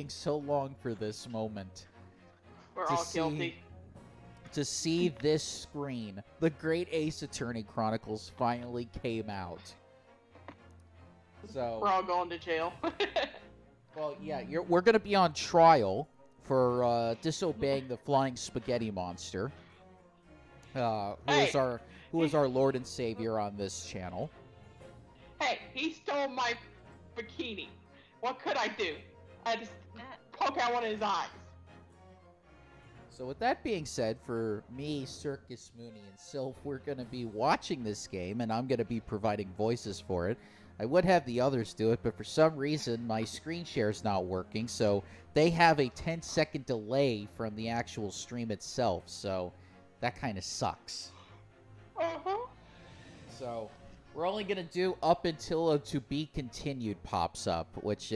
waiting so long for this moment. We're all guilty. To see this screen. The Great Ace Attorney Chronicles finally came out. So we're all going to jail. well, yeah, we're gonna be on trial for disobeying the flying spaghetti monster, who is our Lord and Savior on this channel. Hey, he stole my bikini. What could I do? I just poke out one of his eyes. So with that being said, for me, Circus Mooney, and Sylph, we're going to be watching this game, and I'm going to be providing voices for it. I would have the others do it, but for some reason, my screen share is not working, so they have a 10-second delay from the actual stream itself, so that kind of sucks. Uh-huh. So we're only going to do up until a to be continued pops up, which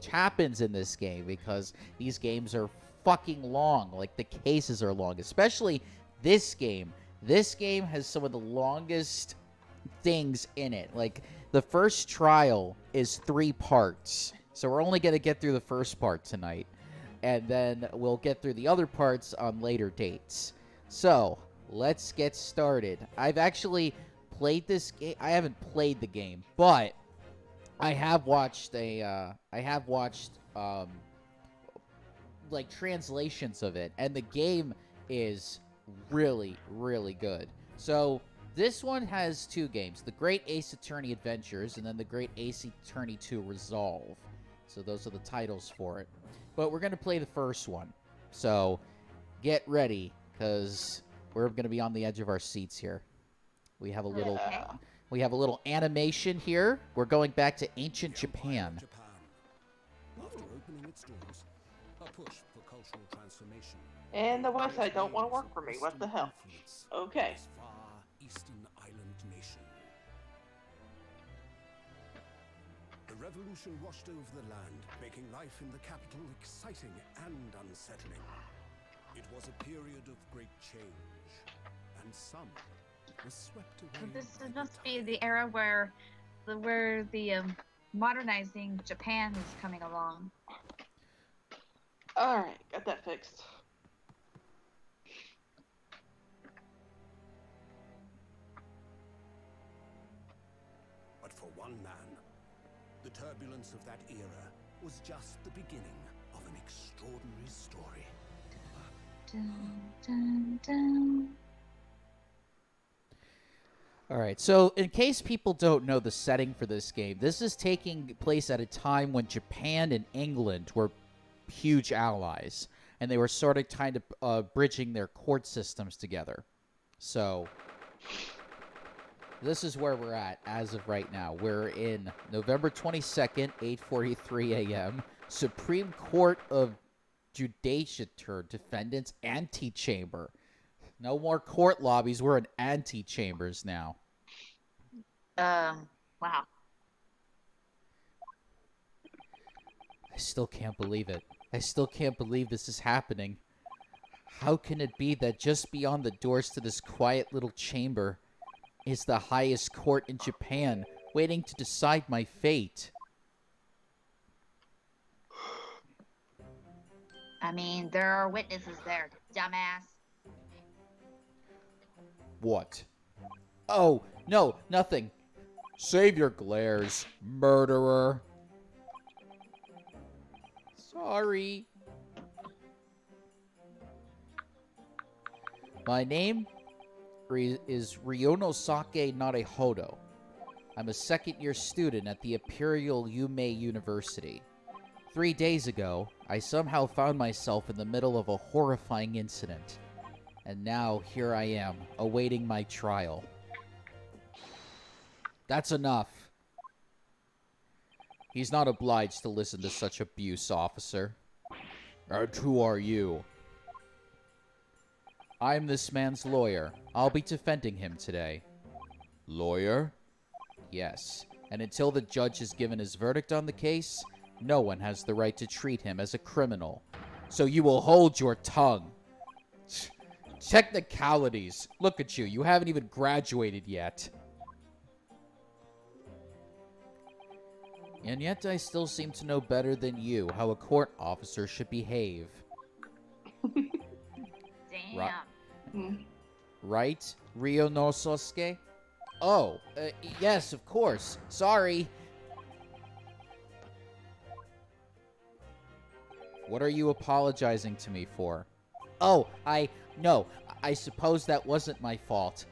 happens in this game because these games are fucking long. Like, the cases are long, especially this game. This game has some of the longest things in it. Like, the first trial is 3 parts, so we're only going to get through the first part tonight, and then we'll get through the other parts on later dates. So let's get started. I've actually played this game. I haven't played the game, but I have watched like translations of it, and the game is really, really good. So this one has 2 games, The Great Ace Attorney Adventures and then The Great Ace Attorney 2 Resolve. So those are the titles for it. But we're going to play the first one. So get ready, because we're going to be on the edge of our seats here. We have a little animation here. We're going back to ancient Japan. After opening its doors, a push for cultural transformation. And the website don't want to work for me. What the hell? Okay. This far eastern island nation. The revolution washed over the land, making life in the capital exciting and unsettling. It was a period of great change, and some were swept away. This by the must be tide. the era where the modernizing Japan is coming along. Alright, got that fixed. But for one man, the turbulence of that era was just the beginning of an extraordinary story. Dun, dun, dun. Alright, so in case people don't know the setting for this game, this is taking place at a time when Japan and England were huge allies, and they were sort of kind of bridging their court systems together. So this is where we're at as of right now. We're in November 22nd, 8:43 a.m. Supreme Court of Judicature Defendants Antechamber. No more court lobbies. We're in antechambers now. Wow. I still can't believe it. I still can't believe this is happening. How can it be that just beyond the doors to this quiet little chamber is the highest court in Japan, waiting to decide my fate? I mean, there are witnesses there, dumbass. What? Oh, no, nothing. Save your glares, murderer. Sorry. My name is Ryonosake Narehodo. I'm a second-year student at the Imperial Yume University. 3 days ago, I somehow found myself in the middle of a horrifying incident. And now, here I am, awaiting my trial. That's enough. He's not obliged to listen to such abuse, officer. And who are you? I'm this man's lawyer. I'll be defending him today. Lawyer? Yes. And until the judge has given his verdict on the case, no one has the right to treat him as a criminal. So you will hold your tongue. Technicalities. Look at you. You haven't even graduated yet. And yet I still seem to know better than you how a court officer should behave. Damn. Right, Ryo no Sosuke? Oh, yes, of course. Sorry. What are you apologizing to me for? Oh, no, I suppose that wasn't my fault.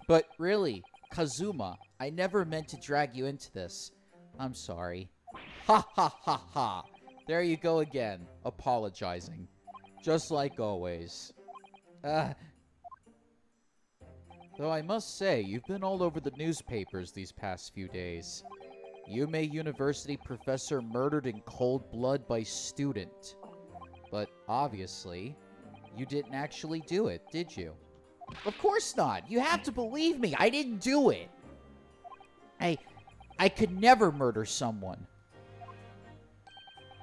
But really, Kazuma, I never meant to drag you into this. I'm sorry. Ha ha ha ha. There you go again, apologizing. Just like always. Though I must say, you've been all over the newspapers these past few days. Yume University professor murdered in cold blood by student. But obviously, you didn't actually do it, did you? Of course not. You have to believe me. I didn't do it. I could never murder someone.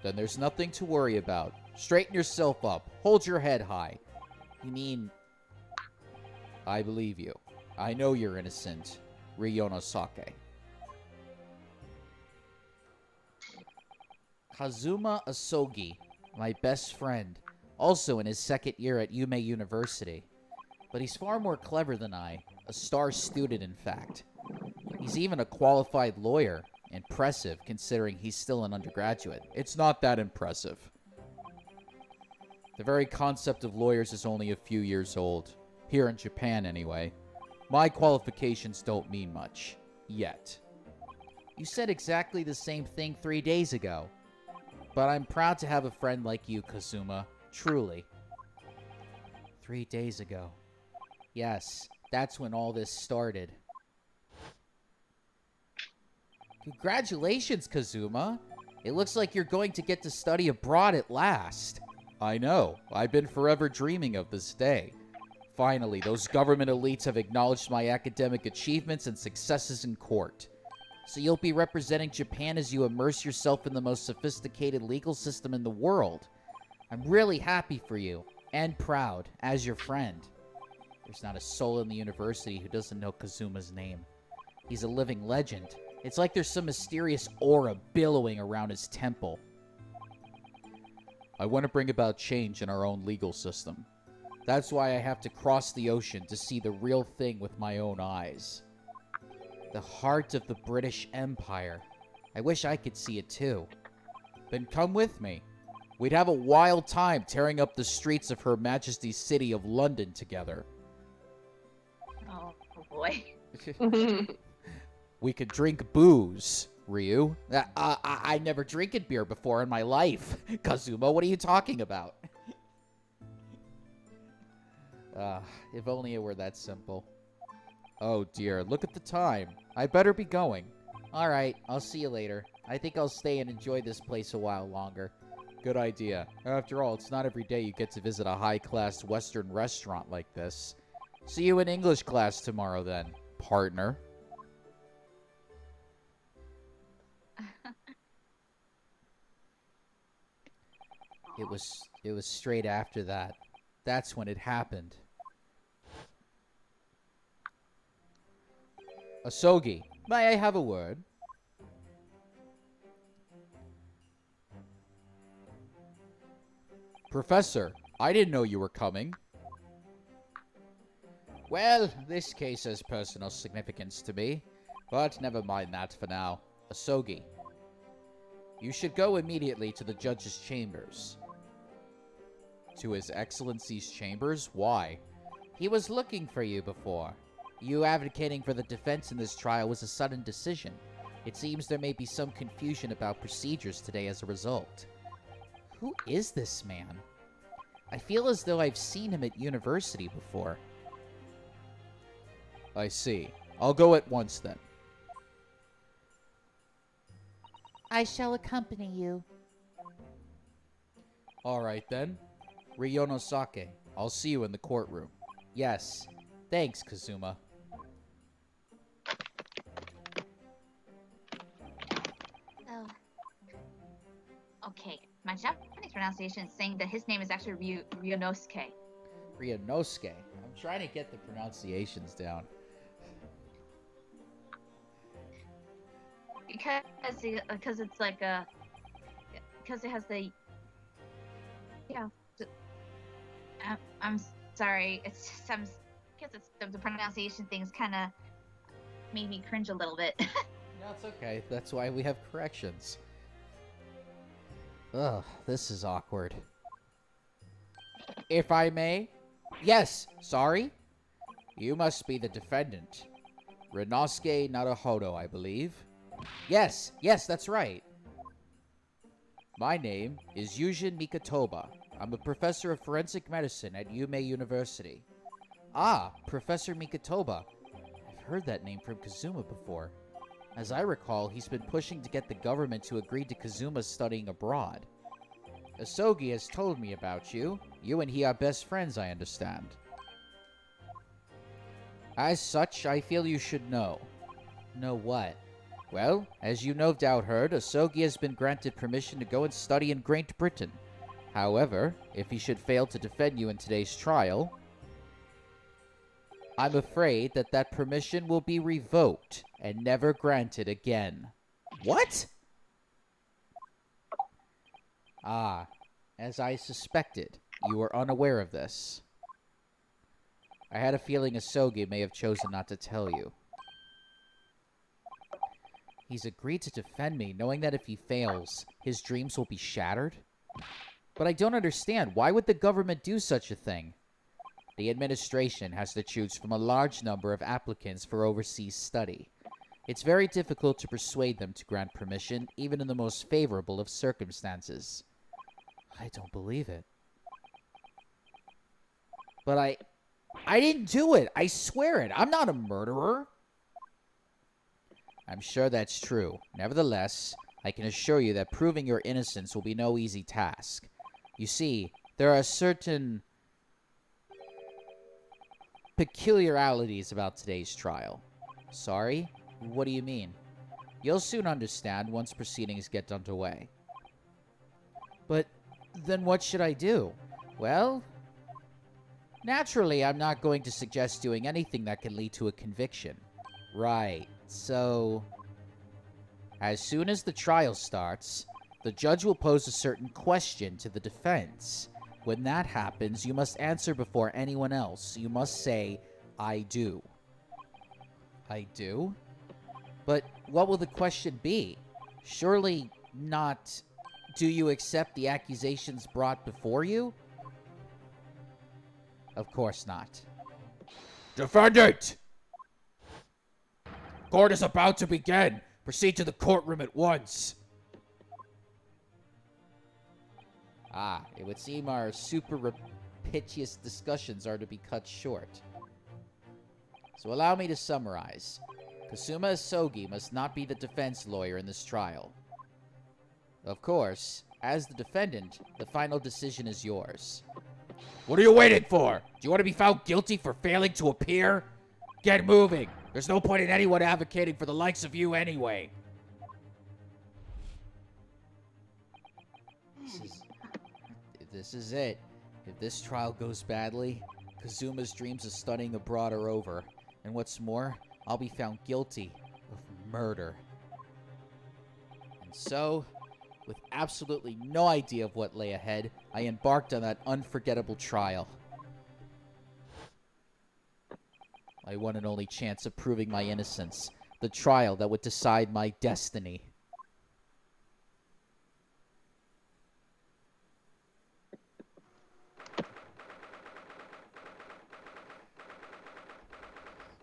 Then there's nothing to worry about. Straighten yourself up. Hold your head high. You mean... I believe you. I know you're innocent. Ryo Sake. Kazuma Asogi, my best friend, also in his second year at Yume University. But he's far more clever than I, a star student in fact. He's even a qualified lawyer. Impressive, considering he's still an undergraduate. It's not that impressive. The very concept of lawyers is only a few years old. Here in Japan, anyway. My qualifications don't mean much. Yet. You said exactly the same thing 3 days ago. But I'm proud to have a friend like you, Kazuma. Truly. 3 days ago. Yes, that's when all this started. Congratulations, Kazuma. It looks like you're going to get to study abroad at last. I know. I've been forever dreaming of this day. Finally, those government elites have acknowledged my academic achievements and successes in court. So you'll be representing Japan as you immerse yourself in the most sophisticated legal system in the world. I'm really happy for you, and proud, as your friend. There's not a soul in the university who doesn't know Kazuma's name. He's a living legend. It's like there's some mysterious aura billowing around his temple. I want to bring about change in our own legal system. That's why I have to cross the ocean to see the real thing with my own eyes. The heart of the British Empire. I wish I could see it too. Then come with me. We'd have a wild time tearing up the streets of Her Majesty's City of London together. Oh boy. We could drink booze, Ryu. I never drinking beer before in my life. Kazuma, what are you talking about? If only it were that simple. Oh dear, look at the time. I better be going. Alright, I'll see you later. I think I'll stay and enjoy this place a while longer. Good idea. After all, it's not every day you get to visit a high-class Western restaurant like this. See you in English class tomorrow then, partner. It was straight after that. That's when it happened. Asogi, may I have a word? Professor, I didn't know you were coming. Well, this case has personal significance to me, but never mind that for now. Asogi, you should go immediately to the judge's chambers. To His Excellency's chambers? Why? He was looking for you before. You advocating for the defense in this trial was a sudden decision. It seems there may be some confusion about procedures today as a result. Who is this man? I feel as though I've seen him at university before. I see. I'll go at once then. I shall accompany you. Alright then. Ryo Sake, I'll see you in the courtroom. Yes. Thanks, Kazuma. Oh. Okay, my Japanese pronunciation is saying that his name is actually Ryunosuke. Ryunosuke. I'm trying to get the pronunciations down. because it's like a because it has the yeah. I'm sorry. It's just because it's the pronunciation things kind of made me cringe a little bit. No, it's okay. That's why we have corrections. Ugh, this is awkward. If I may? Yes, sorry? You must be the defendant. Renosuke Naruhodo, I believe. Yes, that's right. My name is Yujin Mikotoba. I'm a professor of forensic medicine at Yume University. Ah, Professor Mikotoba. I've heard that name from Kazuma before. As I recall, he's been pushing to get the government to agree to Kazuma's studying abroad. Asogi has told me about you. You and he are best friends, I understand. As such, I feel you should know. Know what? Well, as you no doubt heard, Asogi has been granted permission to go and study in Great Britain. However, if he should fail to defend you in today's trial, I'm afraid that permission will be revoked and never granted again. What? Ah, as I suspected, you were unaware of this. I had a feeling Asogi may have chosen not to tell you. He's agreed to defend me, knowing that if he fails, his dreams will be shattered? But I don't understand. Why would the government do such a thing? The administration has to choose from a large number of applicants for overseas study. It's very difficult to persuade them to grant permission, even in the most favorable of circumstances. I don't believe it. But I didn't do it. I swear it. I'm not a murderer. I'm sure that's true. Nevertheless, I can assure you that proving your innocence will be no easy task. You see, there are certain peculiarities about today's trial. Sorry? What do you mean? You'll soon understand once proceedings get underway. But then what should I do? Well, naturally, I'm not going to suggest doing anything that can lead to a conviction. Right, so as soon as the trial starts, the judge will pose a certain question to the defense. When that happens, you must answer before anyone else. You must say, I do. I do? But what will the question be? Surely not, do you accept the accusations brought before you? Of course not. Defendant! Court is about to begin. Proceed to the courtroom at once. Ah, it would seem our super repetitious discussions are to be cut short. So allow me to summarize. Kazuma Asogi must not be the defense lawyer in this trial. Of course, as the defendant, the final decision is yours. What are you waiting for? Do you want to be found guilty for failing to appear? Get moving. There's no point in anyone advocating for the likes of you anyway. This is it. If this trial goes badly, Kazuma's dreams of studying abroad are over. And what's more, I'll be found guilty of murder. And so, with absolutely no idea of what lay ahead, I embarked on that unforgettable trial. My one and only chance of proving my innocence. The trial that would decide my destiny.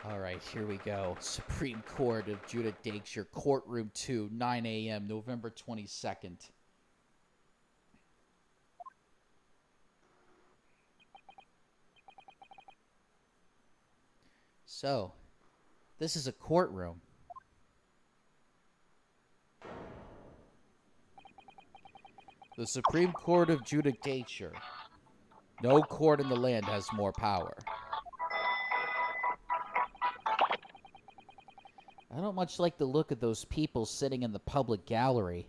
Alright, here we go. Supreme Court of Jurisdiction, Courtroom 2, 9 a.m., November 22nd. So, this is a courtroom. The Supreme Court of Judicature. No court in the land has more power. I don't much like the look of those people sitting in the public gallery.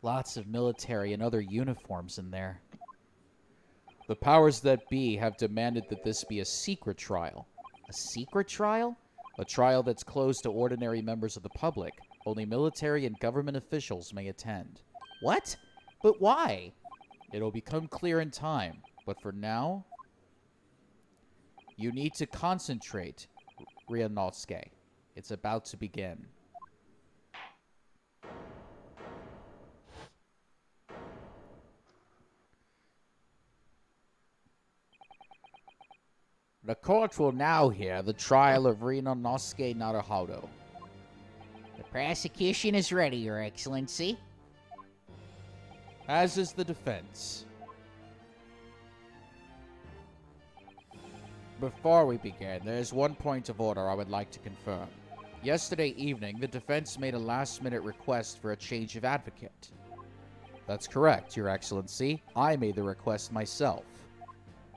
Lots of military and other uniforms in there. The powers that be have demanded that this be a secret trial. A secret trial? A trial that's closed to ordinary members of the public. Only military and government officials may attend. What? But why? It'll become clear in time. But for now, you need to concentrate, Ryunosuke. It's about to begin. The court will now hear the trial of Ryunosuke Naruhodo. The prosecution is ready, Your Excellency. As is the defense. Before we begin, there is one point of order I would like to confirm. Yesterday evening, the defense made a last-minute request for a change of advocate. That's correct, Your Excellency. I made the request myself.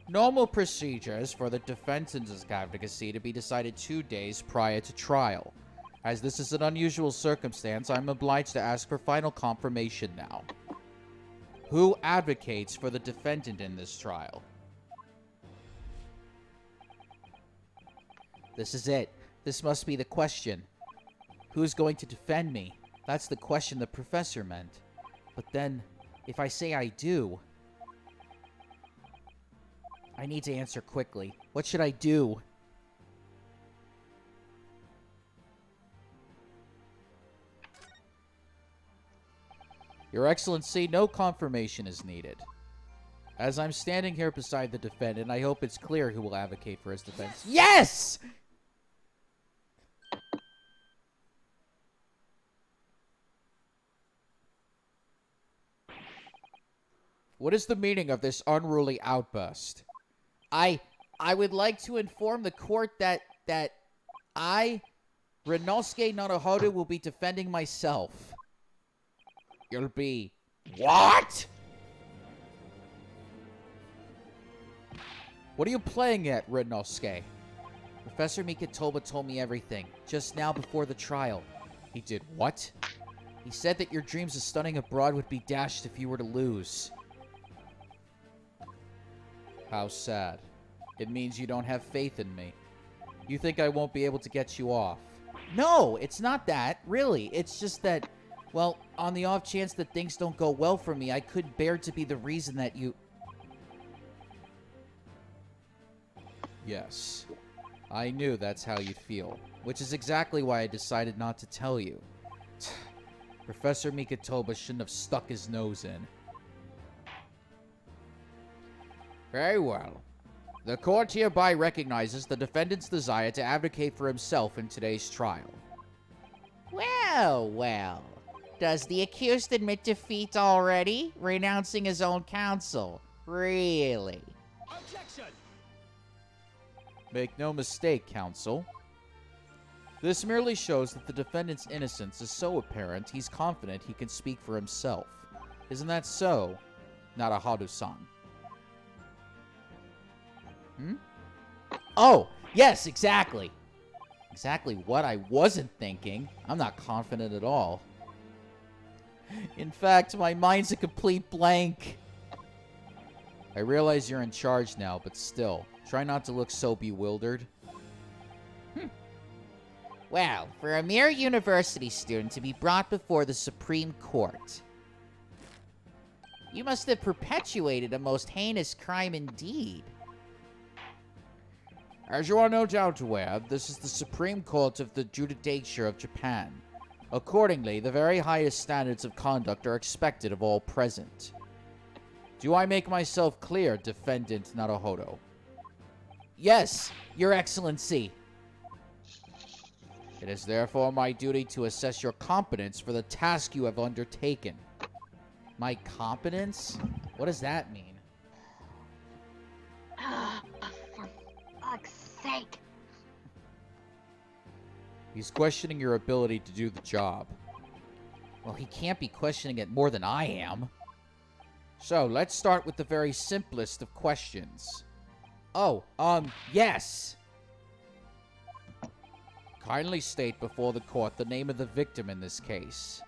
Normal procedures for the defendant's advocacy to be decided 2 days prior to trial. As this is an unusual circumstance, I'm obliged to ask for final confirmation now. Who advocates for the defendant in this trial? This is it. This must be the question. Who's going to defend me? That's the question the professor meant. But then, if I say I do, I need to answer quickly. What should I do? Your Excellency, no confirmation is needed. As I'm standing here beside the defendant, I hope it's clear who will advocate for his defense. Yes! What is the meaning of this unruly outburst? I would like to inform the court that I, Ryunosuke Naruhodo, will be defending myself. You'll be... What? What are you playing at, Ryunosuke? Professor Mikitoba told me everything, just now before the trial. He did what? He said that your dreams of stunning abroad would be dashed if you were to lose. How sad. It means you don't have faith in me. You think I won't be able to get you off. No, it's not that, really. It's just that, well, on the off chance that things don't go well for me, I couldn't bear to be the reason that you... Yes. I knew that's how you'd feel, which is exactly why I decided not to tell you. Professor Mikitoba shouldn't have stuck his nose in. Very well. The court hereby recognizes the defendant's desire to advocate for himself in today's trial. Well, well. Does the accused admit defeat already? Renouncing his own counsel? Really? Objection! Make no mistake, counsel. This merely shows that the defendant's innocence is so apparent he's confident he can speak for himself. Isn't that so, Naruhodo-san? Oh, yes, exactly. Exactly what I wasn't thinking. I'm not confident at all. In fact, my mind's a complete blank. I realize you're in charge now, but still, try not to look so bewildered. Well, for a mere university student to be brought before the Supreme Court, you must have perpetuated a most heinous crime indeed. As you are no doubt aware, this is the Supreme Court of the Judicature of Japan. Accordingly, the very highest standards of conduct are expected of all present. Do I make myself clear, Defendant Naruhodo? Yes, Your Excellency. It is therefore my duty to assess your competence for the task you have undertaken. My competence? What does that mean? For fuck's sake. He's questioning your ability to do the job. Well, he can't be questioning it more than I am. So, let's start with the very simplest of questions. Oh, yes. Kindly state before the court the name of the victim in this case.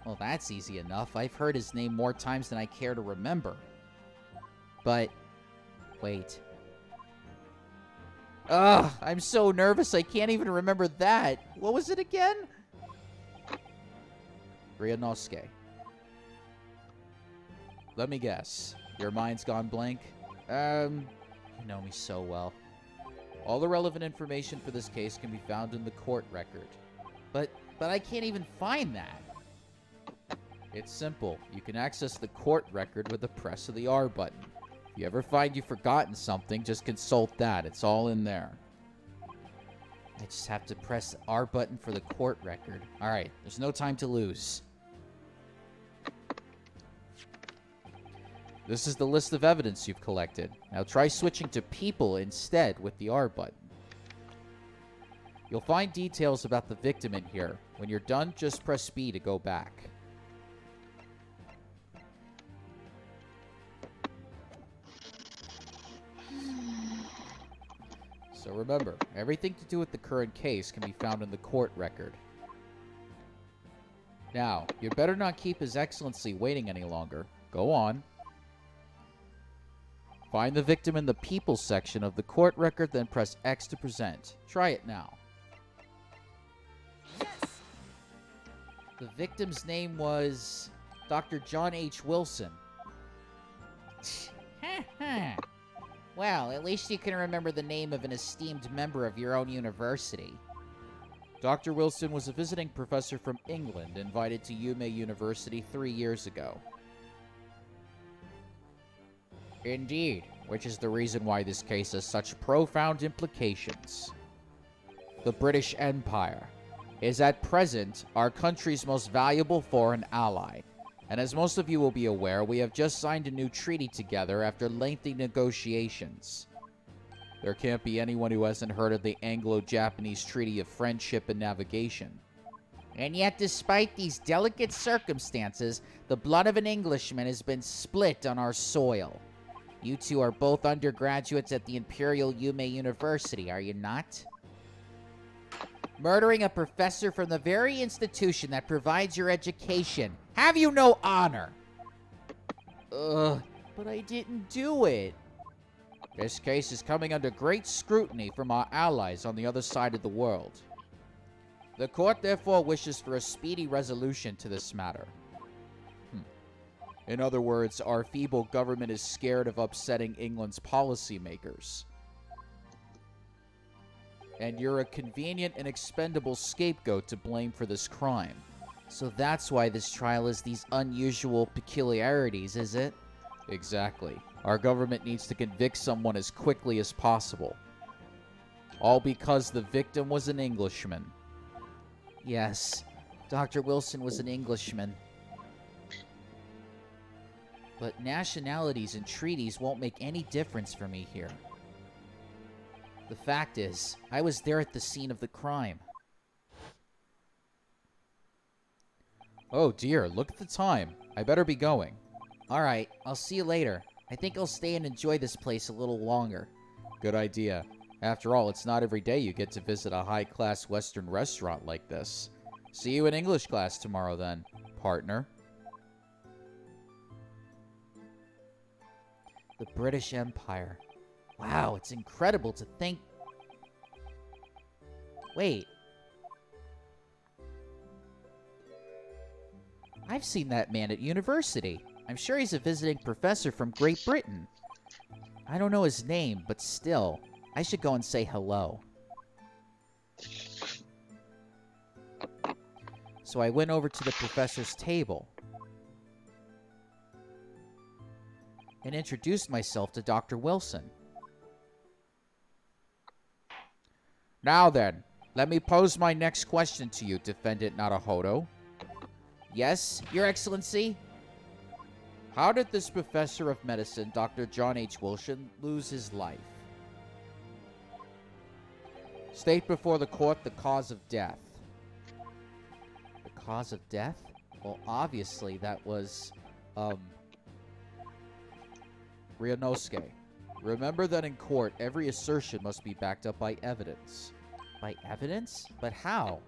Well, that's easy enough. I've heard his name more times than I care to remember. But, wait. Ugh, I'm so nervous I can't even remember that. What was it again? Ryunosuke. Let me guess. Your mind's gone blank? You know me so well. All the relevant information for this case can be found in the court record. But I can't even find that. It's simple. You can access the court record with the press of the R button. If you ever find you've forgotten something, just consult that. It's all in there. I just have to press the R button for the court record. Alright, there's no time to lose. This is the list of evidence you've collected. Now try switching to people instead with the R button. You'll find details about the victim in here. When you're done, just press B to go back. So remember, everything to do with the current case can be found in the court record. Now, you'd better not keep His Excellency waiting any longer. Go on. Find the victim in the people section of the court record, then press X to present. Try it now. Yes! The victim's name was Dr. John H. Wilson. Well, at least you can remember the name of an esteemed member of your own university. Dr. Wilson was a visiting professor from England invited to Yume University 3 years ago. Indeed, which is the reason why this case has such profound implications. The British Empire is at present our country's most valuable foreign ally, and as most of you will be aware, we have just signed a new treaty together after lengthy negotiations. There can't be anyone who hasn't heard of the Anglo-Japanese Treaty of Friendship and Navigation. And yet, despite these delicate circumstances, the blood of an Englishman has been split on our soil. You two are both undergraduates at the Imperial Yume University, are you not? Murdering a professor from the very institution that provides your education. Have you no honor? But I didn't do it. This case is coming under great scrutiny from our allies on the other side of the world. The court therefore wishes for a speedy resolution to this matter. In other words, our feeble government is scared of upsetting England's policymakers. And you're a convenient and expendable scapegoat to blame for this crime. So that's why this trial has these unusual peculiarities, is it? Exactly. Our government needs to convict someone as quickly as possible. All because the victim was an Englishman. Yes, Dr. Wilson was an Englishman. But nationalities and treaties won't make any difference for me here. The fact is, I was there at the scene of the crime. Oh dear, look at the time. I better be going. Alright, I'll see you later. I think I'll stay and enjoy this place a little longer. Good idea. After all, it's not every day you get to visit a high-class Western restaurant like this. See you in English class tomorrow then, partner. The British Empire. Wow, it's incredible to think... Wait. I've seen that man at university. I'm sure he's a visiting professor from Great Britain. I don't know his name, but still, I should go and say hello. So I went over to the professor's table and introduced myself to Dr. Wilson. Now then, let me pose my next question to you, Defendant Naruhodo. Yes, Your Excellency? How did this professor of medicine, Dr. John H. Wilson, lose his life? State before the court the cause of death. The cause of death? Well, obviously that was, Ryunosuke. Remember that in court, every assertion must be backed up by evidence. By evidence? But how?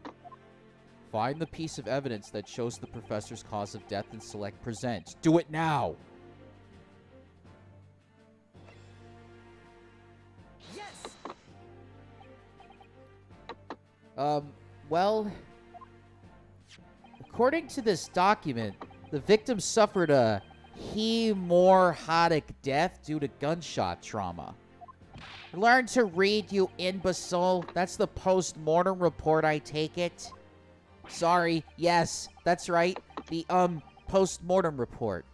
Find the piece of evidence that shows the professor's cause of death and select present. Do it now! Yes! Well... The According to this document, the victim suffered a hemorrhagic death due to gunshot trauma. Learn to read, you imbecile. That's the post-mortem report, I take it. Sorry, yes, that's right. The, post-mortem report.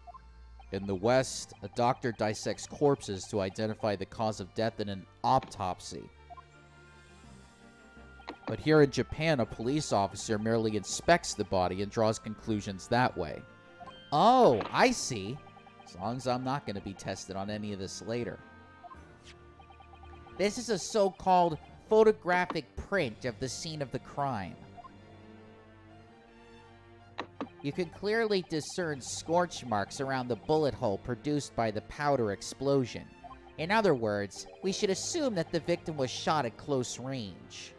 In the West, a doctor dissects corpses to identify the cause of death in an autopsy. But here in Japan, a police officer merely inspects the body and draws conclusions that way. Oh, I see. As long as I'm not going to be tested on any of this later. This is a so-called photographic print of the scene of the crime. You can clearly discern scorch marks around the bullet hole produced by the powder explosion. In other words, we should assume that the victim was shot at close range.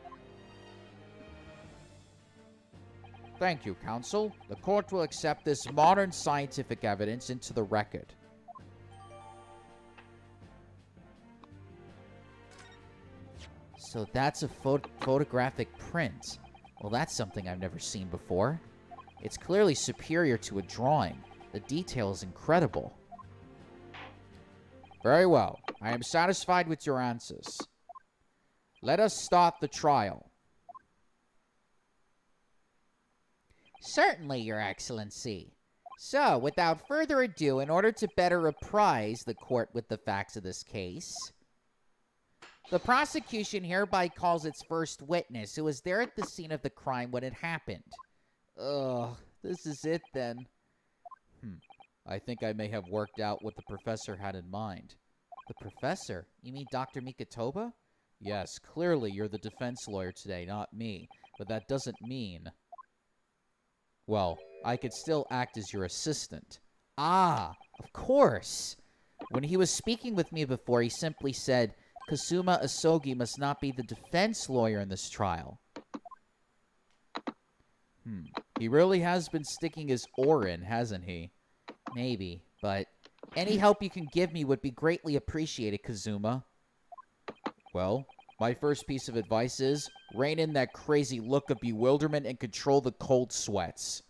Thank you, counsel. The court will accept this modern scientific evidence into the record. So that's a photographic print. Well, that's something I've never seen before. It's clearly superior to a drawing. The detail is incredible. Very well. I am satisfied with your answers. Let us start the trial. Certainly, Your Excellency. So, without further ado, in order to better apprise the court with the facts of this case, the prosecution hereby calls its first witness, who was there at the scene of the crime when it happened. Ugh, this is it then. I think I may have worked out what the professor had in mind. The professor? You mean Dr. Mikatoba? Yes, clearly you're the defense lawyer today, not me. But that doesn't mean... Well, I could still act as your assistant. Ah, of course. When he was speaking with me before, he simply said, Kasuma Asogi must not be the defense lawyer in this trial. He really has been sticking his oar in, hasn't he? Maybe, but any help you can give me would be greatly appreciated, Kazuma. Well, my first piece of advice is, rein in that crazy look of bewilderment and control the cold sweats.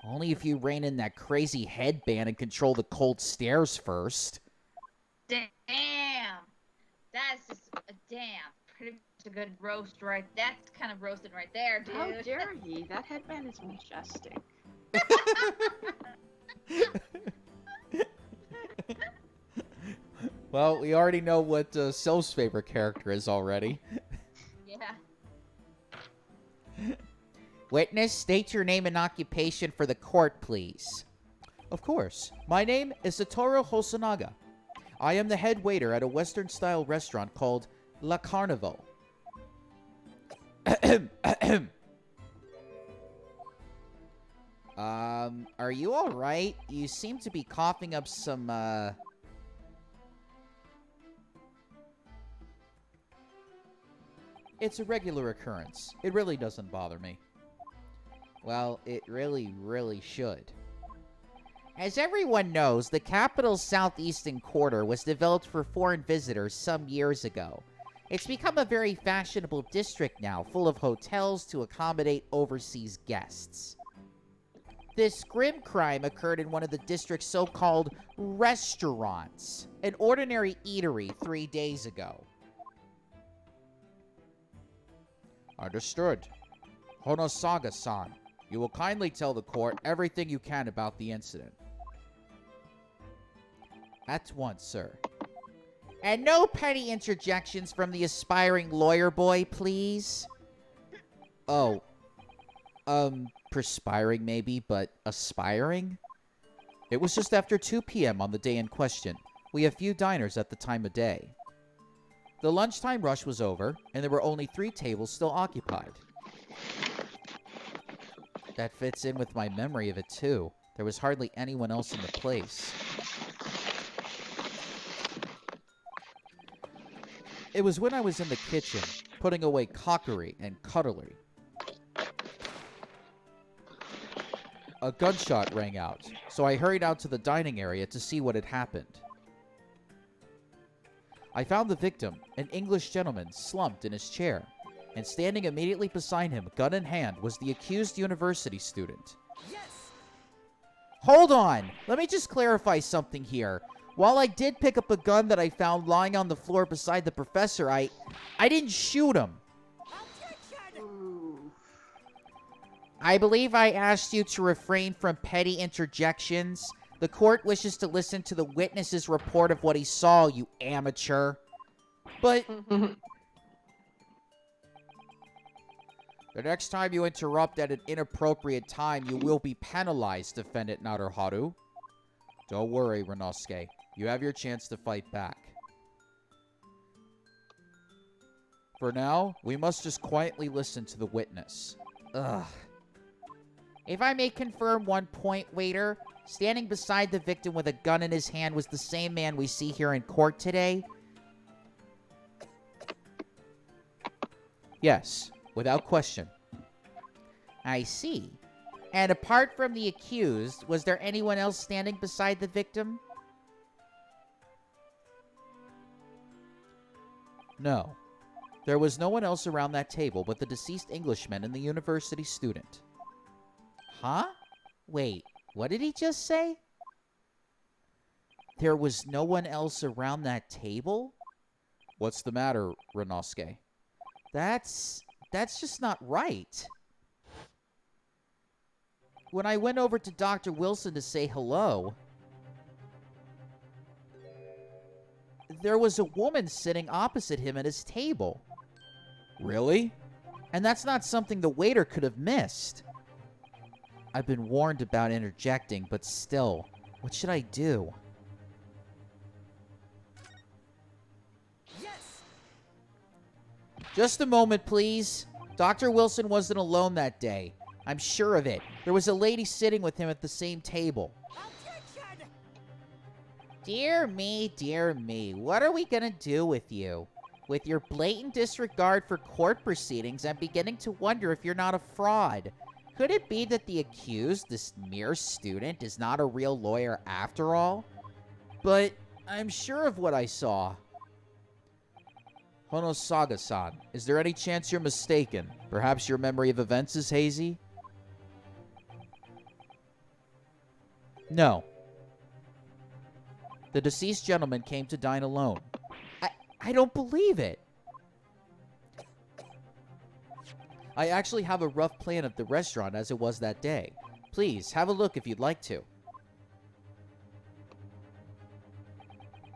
Only if you rein in that crazy headband and control the cold stares first. Damn. That's just a pretty much a good roast right. That's kind of roasted right there, dude. How dare ye? That headband is majestic. Well, we already know what Syl's favorite character is already. Yeah. Witness, state your name and occupation for the court, please. Of course. My name is Satoru Hosonaga. I am the head waiter at a Western-style restaurant called La Carnival. Are you alright? You seem to be coughing up some, It's a regular occurrence. It really doesn't bother me. Well, it really should. As everyone knows, the capital's southeastern quarter was developed for foreign visitors some years ago. It's become a very fashionable district now, full of hotels to accommodate overseas guests. This grim crime occurred in one of the district's so-called restaurants, an ordinary eatery 3 days ago. Understood. Honosaga-san, you will kindly tell the court everything you can about the incident. At once, sir. And no petty interjections from the aspiring lawyer boy, please. Oh. Perspiring maybe, but aspiring? It was just after 2 p.m. on the day in question. We have few diners at the time of day. The lunchtime rush was over, and there were only 3 tables still occupied. That fits in with my memory of it, too. There was hardly anyone else in the place. It was when I was in the kitchen, putting away crockery and cutlery. A gunshot rang out, so I hurried out to the dining area to see what had happened. I found the victim, an English gentleman, slumped in his chair, and standing immediately beside him, gun in hand, was the accused university student. Hold on. Let me just clarify something here. While I did pick up a gun that I found lying on the floor beside the professor, I didn't shoot him. I believe I asked you to refrain from petty interjections. The court wishes to listen to the witness's report of what he saw, you amateur. But the next time you interrupt at an inappropriate time, you will be penalized, Defendant Naruharu. Don't worry, Renosuke. You have your chance to fight back. For now, we must just quietly listen to the witness. Ugh. If I may confirm one point, waiter, standing beside the victim with a gun in his hand was the same man we see here in court today? Yes, without question. I see. And apart from the accused, was there anyone else standing beside the victim? No. There was no one else around that table but the deceased Englishman and the university student. Huh? Wait, what did he just say? There was no one else around that table? What's the matter, Renosuke? That's just not right. When I went over to Dr. Wilson to say hello, there was a woman sitting opposite him at his table. Really? And that's not something the waiter could have missed. I've been warned about interjecting, but still, what should I do? Yes! Just a moment, please. Dr. Wilson wasn't alone that day. I'm sure of it. There was a lady sitting with him at the same table. Objection! Dear me, what are we gonna do with you? With your blatant disregard for court proceedings, I'm beginning to wonder if you're not a fraud. Could it be that the accused, this mere student, is not a real lawyer after all? But I'm sure of what I saw. Honosaga-san, is there any chance you're mistaken? Perhaps your memory of events is hazy? No. The deceased gentleman came to dine alone. I don't believe it. I actually have a rough plan of the restaurant as it was that day. Please, have a look if you'd like to.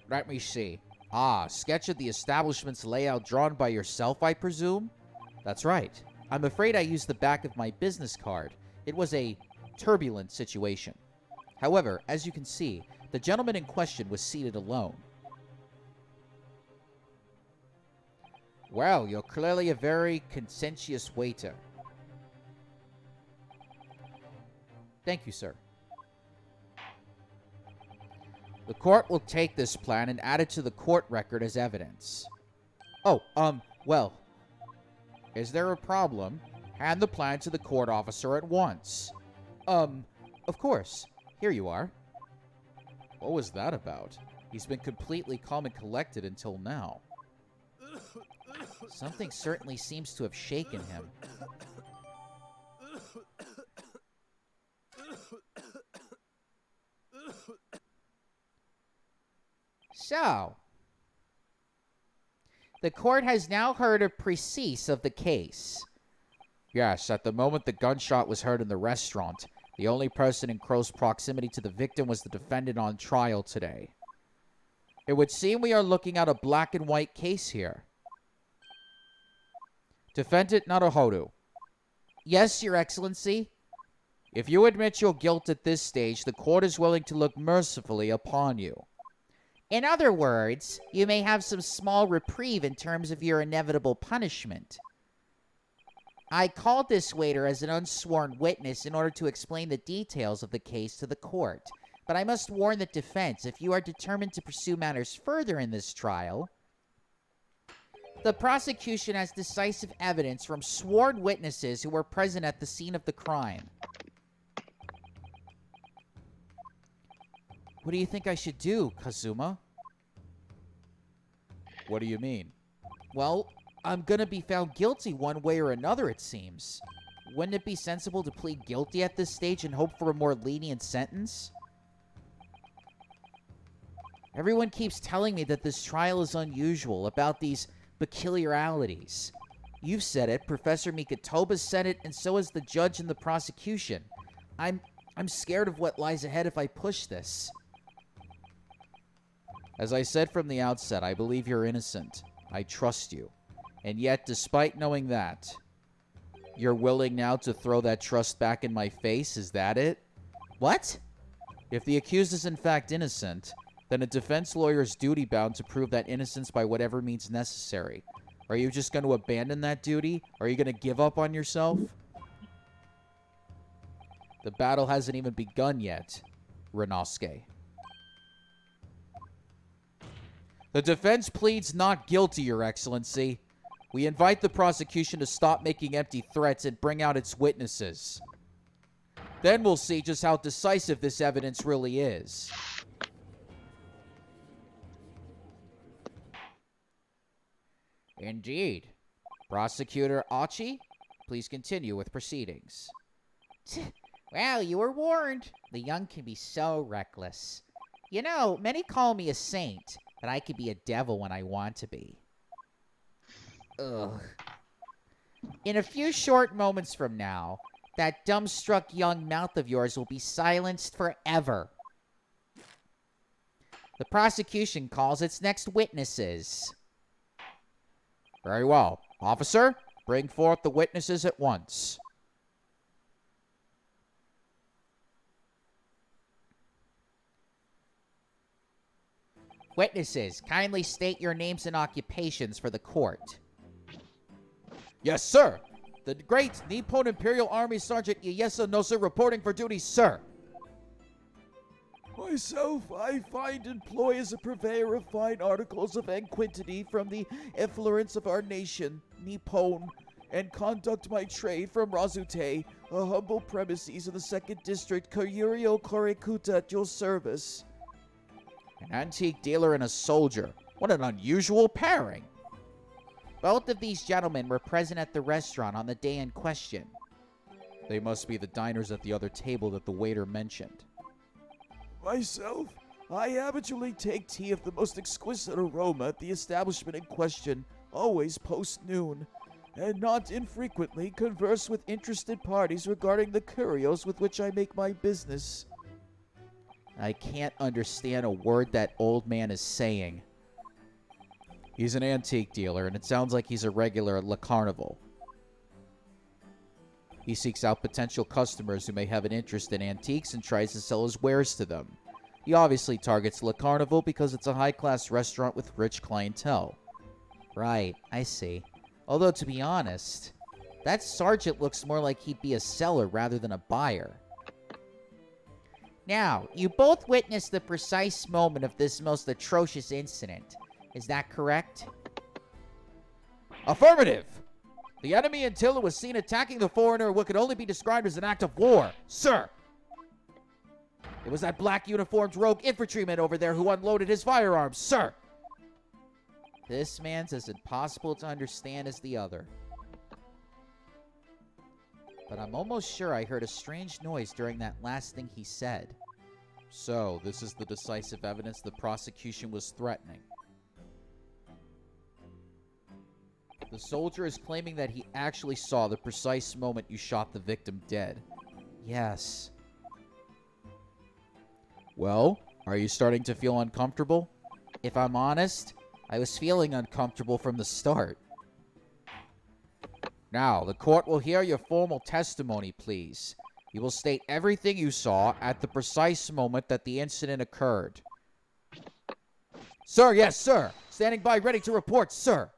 Let me see. Ah, sketch of the establishment's layout drawn by yourself, I presume? That's right. I'm afraid I used the back of my business card. It was a turbulent situation. However, as you can see, the gentleman in question was seated alone. Well, you're clearly a very conscientious waiter. Thank you, sir. The court will take this plan and add it to the court record as evidence. Oh, well. Is there a problem? Hand the plan to the court officer at once. Of course. Here you are. What was that about? He's been completely calm and collected until now. Something certainly seems to have shaken him. So, the court has now heard a précis of the case. Yes, at the moment the gunshot was heard in the restaurant, the only person in close proximity to the victim was the defendant on trial today. It would seem we are looking at a black and white case here. Defendant Naruhodo. Yes, Your Excellency. If you admit your guilt at this stage, the court is willing to look mercifully upon you. In other words, you may have some small reprieve in terms of your inevitable punishment. I called this waiter as an unsworn witness in order to explain the details of the case to the court. But I must warn the defense, if you are determined to pursue matters further in this trial, the prosecution has decisive evidence from sworn witnesses who were present at the scene of the crime. What do you think I should do, Kazuma? What do you mean? Well, I'm gonna be found guilty one way or another, it seems. Wouldn't it be sensible to plead guilty at this stage and hope for a more lenient sentence? Everyone keeps telling me that this trial is unusual, about these peculiarities. You've said it, Professor Mikitoba said it, and so has the judge and the prosecution. I'm scared of what lies ahead if I push this. As I said from the outset, I believe you're innocent. I trust you. And yet, despite knowing that, you're willing now to throw that trust back in my face? Is that it? What? If the accused is in fact innocent, then a defense lawyer is duty-bound to prove that innocence by whatever means necessary. Are you just going to abandon that duty? Are you going to give up on yourself? The battle hasn't even begun yet, Renosuke. The defense pleads not guilty, Your Excellency. We invite the prosecution to stop making empty threats and bring out its witnesses. Then we'll see just how decisive this evidence really is. Indeed. Prosecutor Achi, please continue with proceedings. Well, you were warned. The young can be so reckless. You know, many call me a saint, but I could be a devil when I want to be. Ugh. In a few short moments from now, that dumbstruck young mouth of yours will be silenced forever. The prosecution calls its next witnesses. Very well. Officer, bring forth the witnesses at once. Witnesses, kindly state your names and occupations for the court. Yes, sir. The great Nippon Imperial Army Sergeant Ieyasu Nosu reporting for duty, sir. Myself, I find employ as a purveyor of fine articles of antiquity from the effluence of our nation, Nippon, and conduct my trade from Razute, a humble premises in the 2nd District, Kyurio Korekuta at your service. An antique dealer and a soldier. What an unusual pairing. Both of these gentlemen were present at the restaurant on the day in question. They must be the diners at the other table that the waiter mentioned. Myself, I habitually take tea of the most exquisite aroma at the establishment in question, always post-noon, and not infrequently converse with interested parties regarding the curios with which I make my business. I can't understand a word that old man is saying. He's an antique dealer, and it sounds like he's a regular at Le Carnival. He seeks out potential customers who may have an interest in antiques and tries to sell his wares to them. He obviously targets Le Carnival because it's a high-class restaurant with rich clientele. Right, I see. Although, to be honest, that sergeant looks more like he'd be a seller rather than a buyer. Now, you both witnessed the precise moment of this most atrocious incident. Is that correct? Affirmative! The enemy until it was seen attacking the foreigner in what could only be described as an act of war, sir! It was that black-uniformed rogue infantryman over there who unloaded his firearms, sir! This man's as impossible to understand as the other. But I'm almost sure I heard a strange noise during that last thing he said. So, this is the decisive evidence the prosecution was threatening. The soldier is claiming that he actually saw the precise moment you shot the victim dead. Yes. Well, are you starting to feel uncomfortable? If I'm honest, I was feeling uncomfortable from the start. Now, the court will hear your formal testimony, please. You will state everything you saw at the precise moment that the incident occurred. Sir, yes, sir. Standing by, ready to report, sir.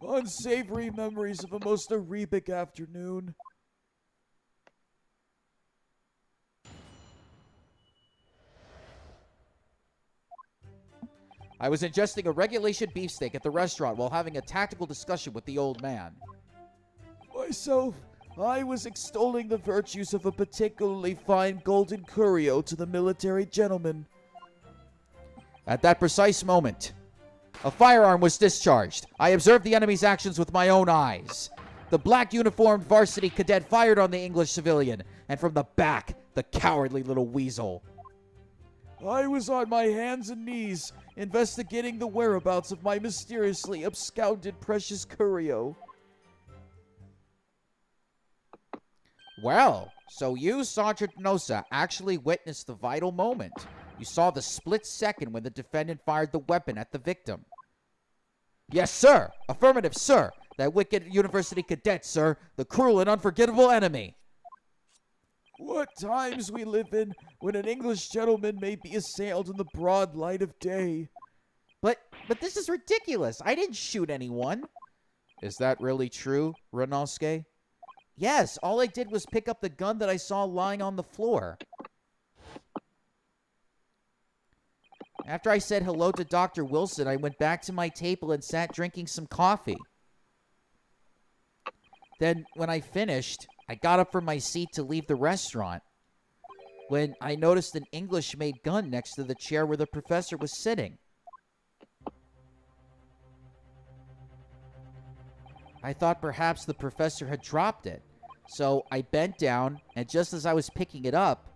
Unsavory memories of a most arebic afternoon. I was ingesting a regulation beefsteak at the restaurant while having a tactical discussion with the old man. Myself, I was extolling the virtues of a particularly fine golden curio to the military gentleman. At that precise moment, a firearm was discharged. I observed the enemy's actions with my own eyes. the black uniformed varsity cadet fired on the English civilian, and from the back, the cowardly little weasel. I was on my hands and knees, investigating the whereabouts of my mysteriously absconded precious Curio. Well, so you, Sergeant Nosa, actually witnessed the vital moment. You saw the split second when the defendant fired the weapon at the victim. Yes, sir. Affirmative, sir. That wicked university cadet, sir. The cruel and unforgettable enemy. What times we live in when an English gentleman may be assailed in the broad light of day. But this is ridiculous. I didn't shoot anyone. Is that really true, Renosuke? Yes, all I did was pick up the gun that I saw lying on the floor. After I said hello to Dr. Wilson, I went back to my table and sat drinking some coffee. Then, when I finished, I got up from my seat to leave the restaurant when I noticed an English-made gun next to the chair where the professor was sitting. I thought perhaps the professor had dropped it, so I bent down, and just as I was picking it up,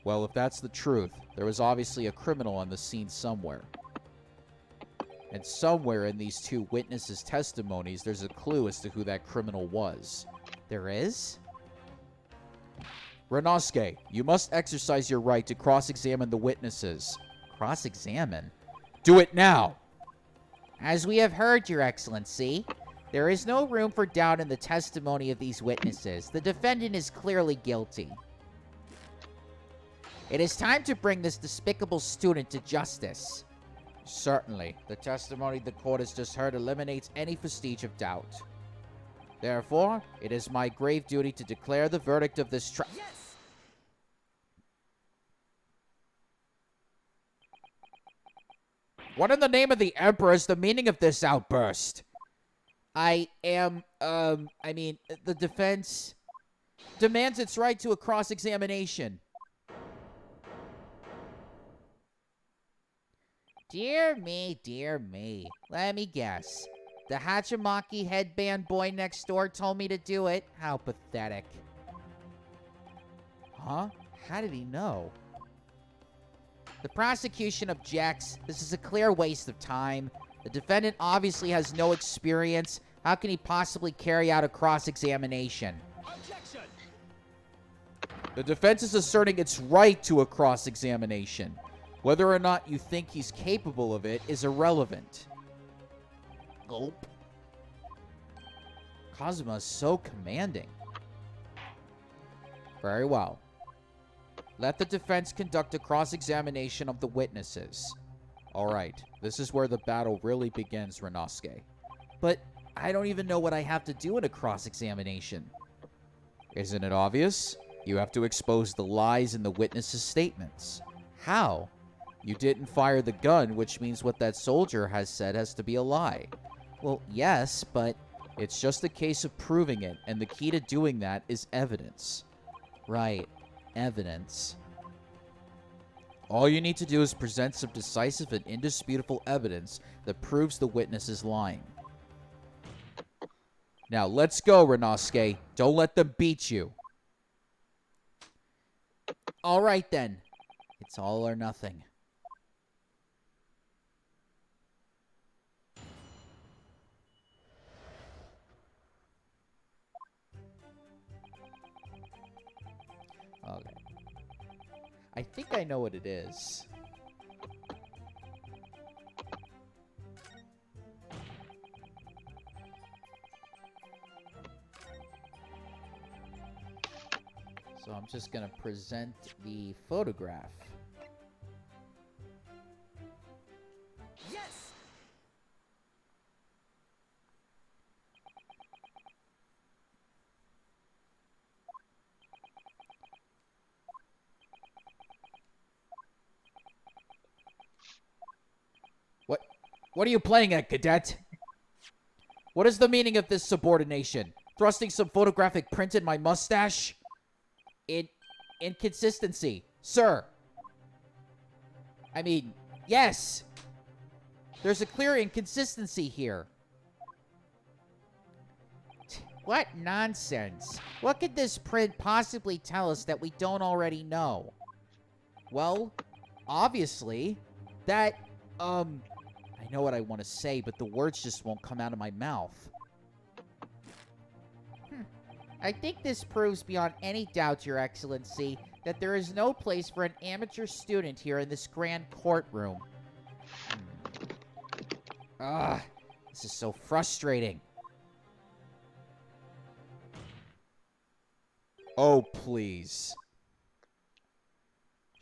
well, if that's the truth, there was obviously a criminal on the scene somewhere. And somewhere in these two witnesses' testimonies, there's a clue as to who that criminal was. There is? Renosuke, you must exercise your right to cross-examine the witnesses. Cross-examine? Do it now! As we have heard, Your Excellency, there is no room for doubt in the testimony of these witnesses. The defendant is clearly guilty. It is time to bring this despicable student to justice. Certainly. The testimony the court has just heard eliminates any vestige of doubt. Therefore, it is my grave duty to declare the verdict of this trial. Yes! What in the name of the Emperor is the meaning of this outburst? The defense demands its right to a cross-examination. Dear me. Let me guess. The Hachimaki headband boy next door told me to do it. How pathetic. Huh? How did he know? The prosecution objects. This is a clear waste of time. The defendant obviously has no experience. How can he possibly carry out a cross-examination? Objection! The defense is asserting its right to a cross-examination. Whether or not you think he's capable of it is irrelevant. Gulp. Kazuma is so commanding. Very well. Let the defense conduct a cross-examination of the witnesses. Alright, this is where the battle really begins, Renosuke. But I don't even know what I have to do in a cross-examination. Isn't it obvious? You have to expose the lies in the witnesses' statements. How? You didn't fire the gun, which means what that soldier has said has to be a lie. Well, yes, but it's just a case of proving it, and the key to doing that is evidence. right, evidence. All you need to do is present some decisive and indisputable evidence that proves the witness is lying. Now, let's go, Renosuke. Don't let them beat you. All right, then. It's all or nothing. Okay. I think I know what it is. So I'm just going to present the photograph. Yes! What are you playing at, cadet? What is the meaning of this subordination? Thrusting some photographic print in my mustache? Inconsistency. Sir! I mean, yes. There's a clear inconsistency here. What nonsense. What could this print possibly tell us that we don't already know? Well, obviously, that, I know what I want to say, but the words just won't come out of my mouth. I think this proves beyond any doubt, Your Excellency, that there is no place for an amateur student here in this grand courtroom. This is so frustrating. Oh, please.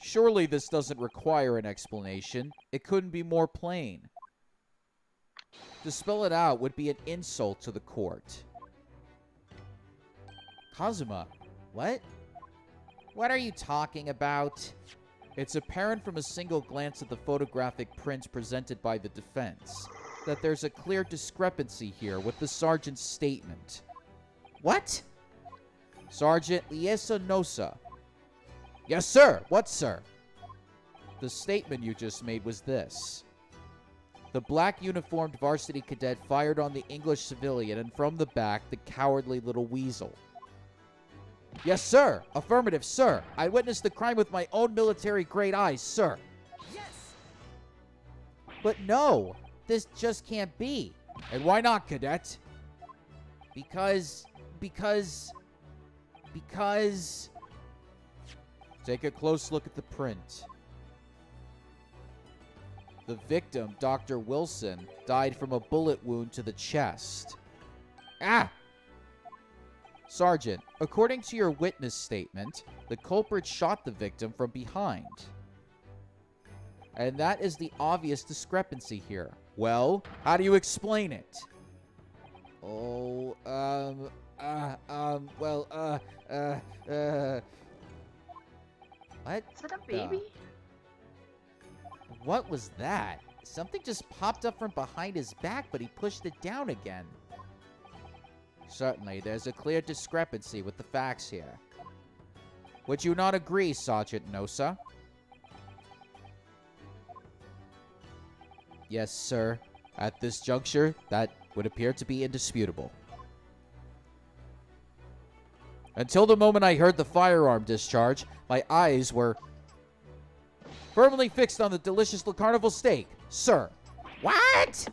Surely this doesn't require an explanation. It couldn't be more plain. To spell it out would be an insult to the court. Kazuma, what? What are you talking about? It's apparent from a single glance at the photographic prints presented by the defense that there's a clear discrepancy here with the sergeant's statement. What? Sergeant Liesanosa. Yes, sir. What, sir? The statement you just made was this. The black uniformed varsity cadet fired on the English civilian and from the back, the cowardly little weasel. Yes, sir. Affirmative, sir. I witnessed the crime with my own military-grade eyes, sir. Yes! But no, this just can't be. And why not, cadet? Because... Take a close look at the print. The victim, Dr. Wilson, died from a bullet wound to the chest. Ah! Sergeant, according to your witness statement, the culprit shot the victim from behind. And that is the obvious discrepancy here. Well, how do you explain it? Oh, what? Is that a baby? What was that? Something just popped up from behind his back, but he pushed it down again. Certainly, there's a clear discrepancy with the facts here. Would you not agree, Sergeant Nosa? Yes, sir. At this juncture, that would appear to be indisputable. Until the moment I heard the firearm discharge, my eyes were firmly fixed on the delicious Le Carnival steak, sir. What?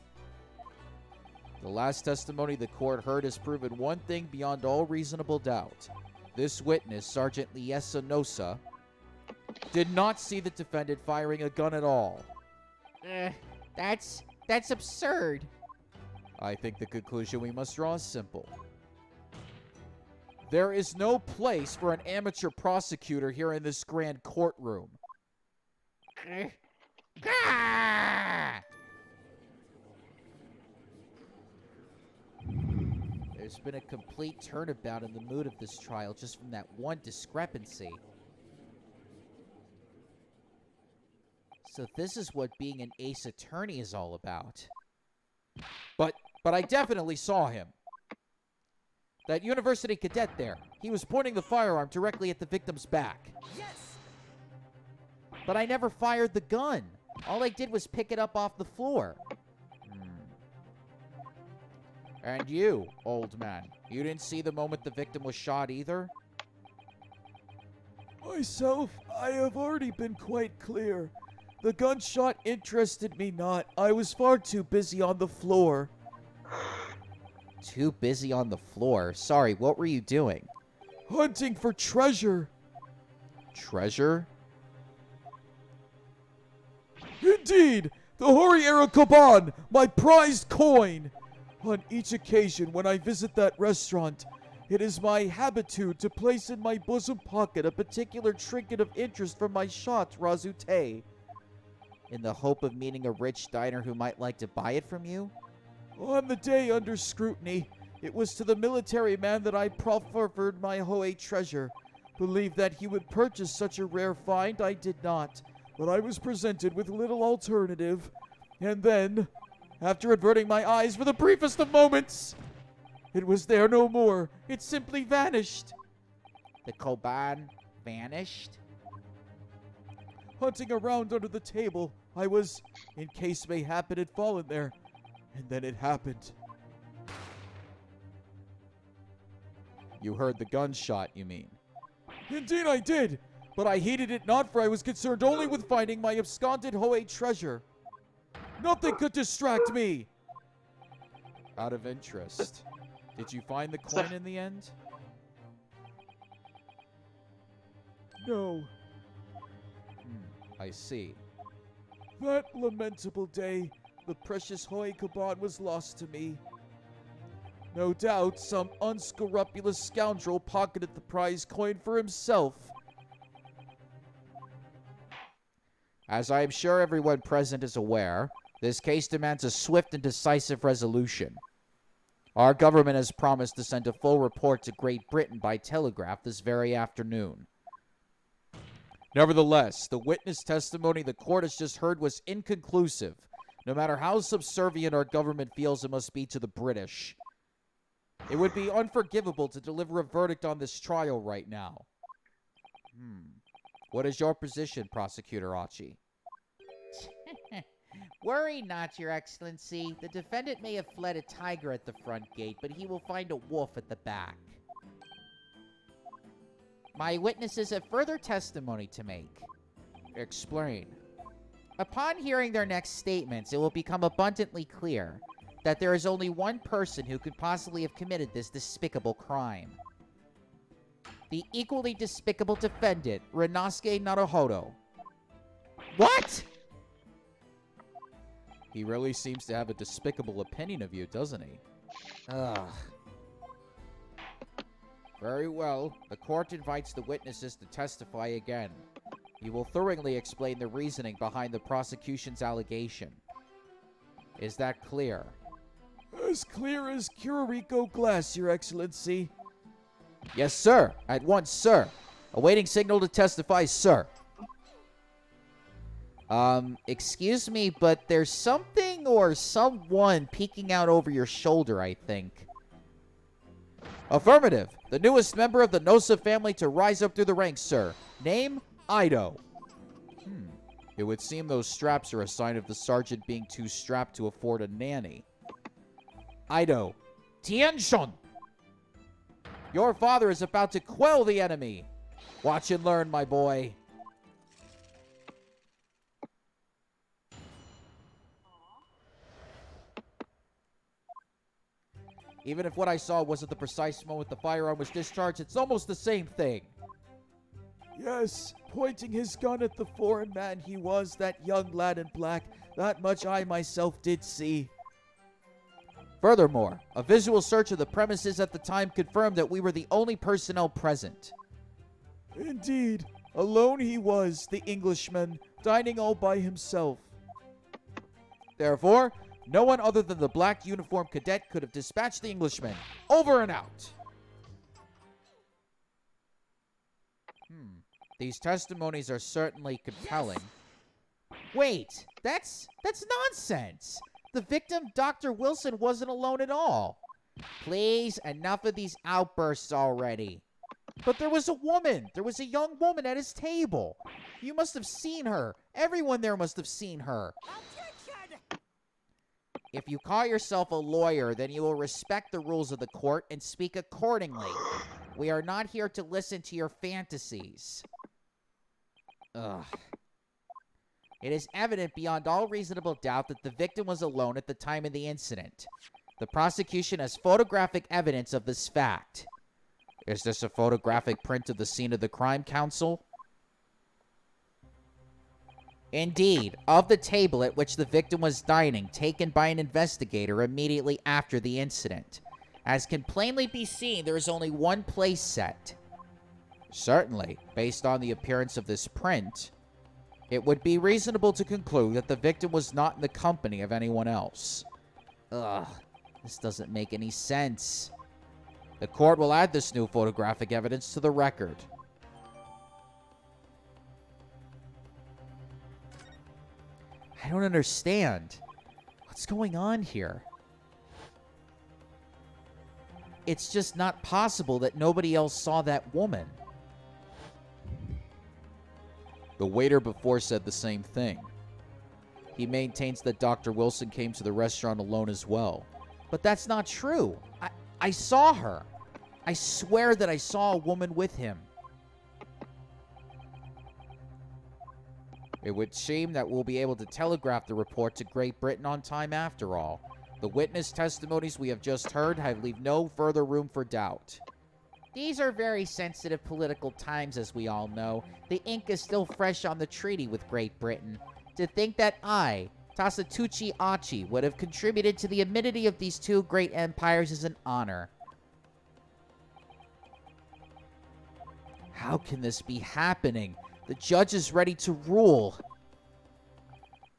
The last testimony the court heard has proven one thing beyond all reasonable doubt. This witness, Sergeant Liesanosa, did not see the defendant firing a gun at all. That's absurd. I think the conclusion we must draw is simple. There is no place for an amateur prosecutor here in this grand courtroom. There's been a complete turnabout in the mood of this trial just from that one discrepancy. So this is what being an ace attorney is all about. But I definitely saw him. That university cadet there, he was pointing the firearm directly at the victim's back. Yes! But I never fired the gun. All I did was pick it up off the floor. And you, old man, you didn't see the moment the victim was shot either? Myself, I have already been quite clear. The gunshot interested me not. I was far too busy on the floor. Too busy on the floor? Sorry, what were you doing? Hunting for treasure. Treasure? Indeed! The Hori-era Kaban, my prized coin! On each occasion when I visit that restaurant, it is my habitude to place in my bosom pocket a particular trinket of interest from my shot, Razute. In the hope of meeting a rich diner who might like to buy it from you? On the day under scrutiny, it was to the military man that I proffered my Hoei treasure. Believed that he would purchase such a rare find, I did not. But I was presented with little alternative. And then, after averting my eyes for the briefest of moments, it was there no more. It simply vanished. The Koban vanished? Hunting around under the table, I was, in case mayhap it had fallen there. And then it happened. You heard the gunshot, you mean? Indeed I did, but I heeded it not, for I was concerned only with finding my absconded Hoei treasure. Nothing could distract me. Out of interest, did you find the coin in the end? No, I see. that lamentable day, the precious Hoei Kaban was lost to me. No doubt, some unscrupulous scoundrel pocketed the prize coin for himself. As I am sure everyone present is aware, this case demands a swift and decisive resolution. Our government has promised to send a full report to Great Britain by telegraph this very afternoon. Nevertheless, the witness testimony the court has just heard was inconclusive, no matter how subservient our government feels it must be to the British. It would be unforgivable to deliver a verdict on this trial right now. What is your position, Prosecutor Achi? Worry not, Your Excellency. The defendant may have fled a tiger at the front gate, but he will find a wolf at the back. My witnesses have further testimony to make. Explain. Upon hearing their next statements, it will become abundantly clear that there is only one person who could possibly have committed this despicable crime. The equally despicable defendant, Renosuke Naruhodo. What? He really seems to have a despicable opinion of you, doesn't he? Ugh. Very well. The court invites the witnesses to testify again. You will thoroughly explain the reasoning behind the prosecution's allegation. Is that clear? As clear as Kuroriko glass, Your Excellency. Yes, sir. At once, sir. Awaiting signal to testify, sir. Excuse me, but there's something or someone peeking out over your shoulder, I think. Affirmative. The newest member of the Nosa family to rise up through the ranks, sir. Name, Ido. It would seem those straps are a sign of the sergeant being too strapped to afford a nanny. Ido. Tianshun. Your father is about to quell the enemy. Watch and learn, my boy. Even if what I saw wasn't the precise moment the firearm was discharged, it's almost the same thing. Yes, pointing his gun at the foreign man he was, that young lad in black, that much I myself did see. Furthermore, a visual search of the premises at the time confirmed that we were the only personnel present. Indeed, alone he was, the Englishman, dining all by himself. Therefore, no one other than the black uniformed cadet could have dispatched the Englishman. Over and out. These testimonies are certainly compelling. Wait, that's nonsense. The victim, Dr. Wilson, wasn't alone at all. Please, enough of these outbursts already. But there was a woman. There was a young woman at his table. You must have seen her. Everyone there must have seen her. If you call yourself a lawyer, then you will respect the rules of the court and speak accordingly. We are not here to listen to your fantasies. Ugh. It is evident beyond all reasonable doubt that the victim was alone at the time of the incident. The prosecution has photographic evidence of this fact. Is this a photographic print of the scene of the crime, counsel? Indeed, of the table at which the victim was dining, taken by an investigator immediately after the incident. As can plainly be seen, there is only one place set. Certainly, based on the appearance of this print, it would be reasonable to conclude that the victim was not in the company of anyone else. Ugh, this doesn't make any sense. The court will add this new photographic evidence to the record. I don't understand. What's going on here? It's just not possible that nobody else saw that woman. The waiter before said the same thing. He maintains that Dr. Wilson came to the restaurant alone as well. But that's not true. I saw her. I swear that I saw a woman with him. It would seem that we'll be able to telegraph the report to Great Britain on time after all. The witness testimonies we have just heard have leave no further room for doubt. These are very sensitive political times, as we all know. The ink is still fresh on the treaty with Great Britain. To think that I, Tasatuchi Achi, would have contributed to the amity of these two great empires is an honor. How can this be happening? The judge is ready to rule.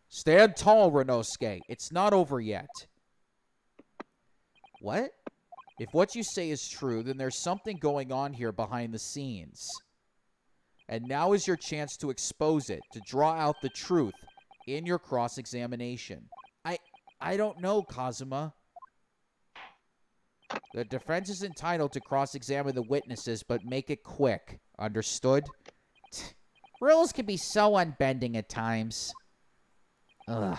Stand tall, Renosuke. It's not over yet. What? If what you say is true, then there's something going on here behind the scenes. And now is your chance to expose it, to draw out the truth in your cross-examination. I don't know, Kazuma. The defense is entitled to cross-examine the witnesses, but make it quick. Understood? Rules can be so unbending at times. Ugh.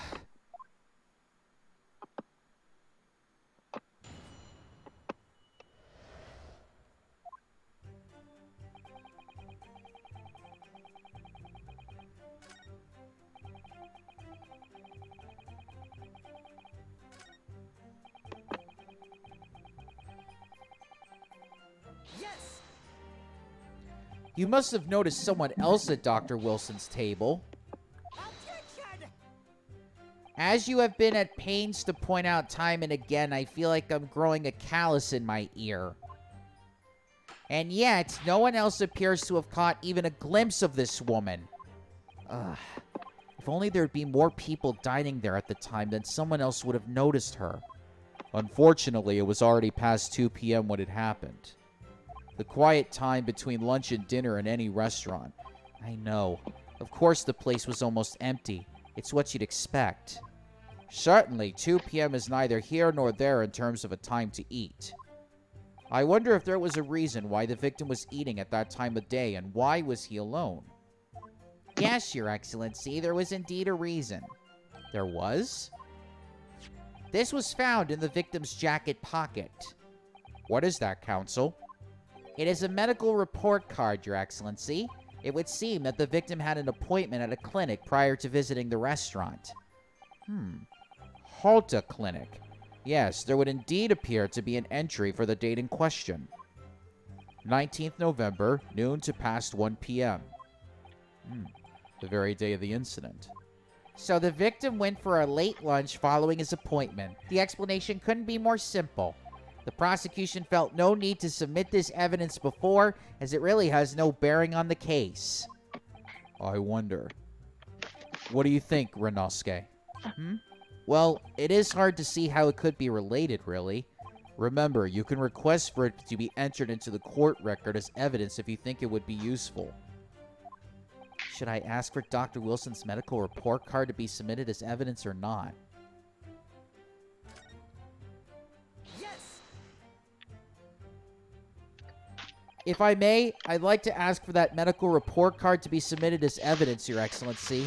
You must have noticed someone else at Dr. Wilson's table. As you have been at pains to point out time and again, I feel like I'm growing a callus in my ear. And yet, no one else appears to have caught even a glimpse of this woman. Ugh. If only there'd be more people dining there at the time, then someone else would have noticed her. Unfortunately, it was already past 2 p.m. when it happened. The quiet time between lunch and dinner in any restaurant. I know. Of course the place was almost empty. It's what you'd expect. Certainly, 2 p.m. is neither here nor there in terms of a time to eat. I wonder if there was a reason why the victim was eating at that time of day, and why was he alone? Yes, Your Excellency, there was indeed a reason. There was? This was found in the victim's jacket pocket. What is that, Counsel? It is a medical report card, Your Excellency. It would seem that the victim had an appointment at a clinic prior to visiting the restaurant. Halta Clinic. Yes, there would indeed appear to be an entry for the date in question. 19th November, noon to past 1 p.m. The very day of the incident. So the victim went for a late lunch following his appointment. The explanation couldn't be more simple. The prosecution felt no need to submit this evidence before, as it really has no bearing on the case. I wonder. What do you think, Renosuke? Well, it is hard to see how it could be related, really. Remember, you can request for it to be entered into the court record as evidence if you think it would be useful. Should I ask for Dr. Wilson's medical report card to be submitted as evidence or not? If I may, I'd like to ask for that medical report card to be submitted as evidence, Your Excellency.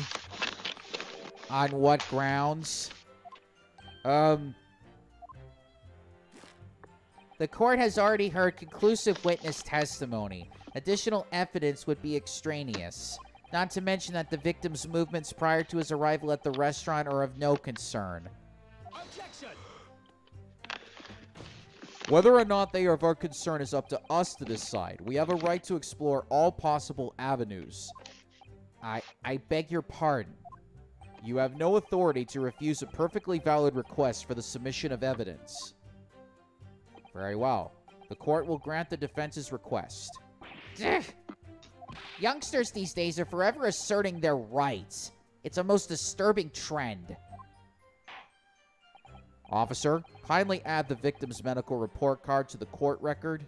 On what grounds? The court has already heard conclusive witness testimony. Additional evidence would be extraneous. Not to mention that the victim's movements prior to his arrival at the restaurant are of no concern. Objection! Whether or not they are of our concern is up to us to decide. We have a right to explore all possible avenues. I beg your pardon. You have no authority to refuse a perfectly valid request for the submission of evidence. Very well. The court will grant the defense's request. Youngsters these days are forever asserting their rights. It's a most disturbing trend. Officer, kindly add the victim's medical report card to the court record.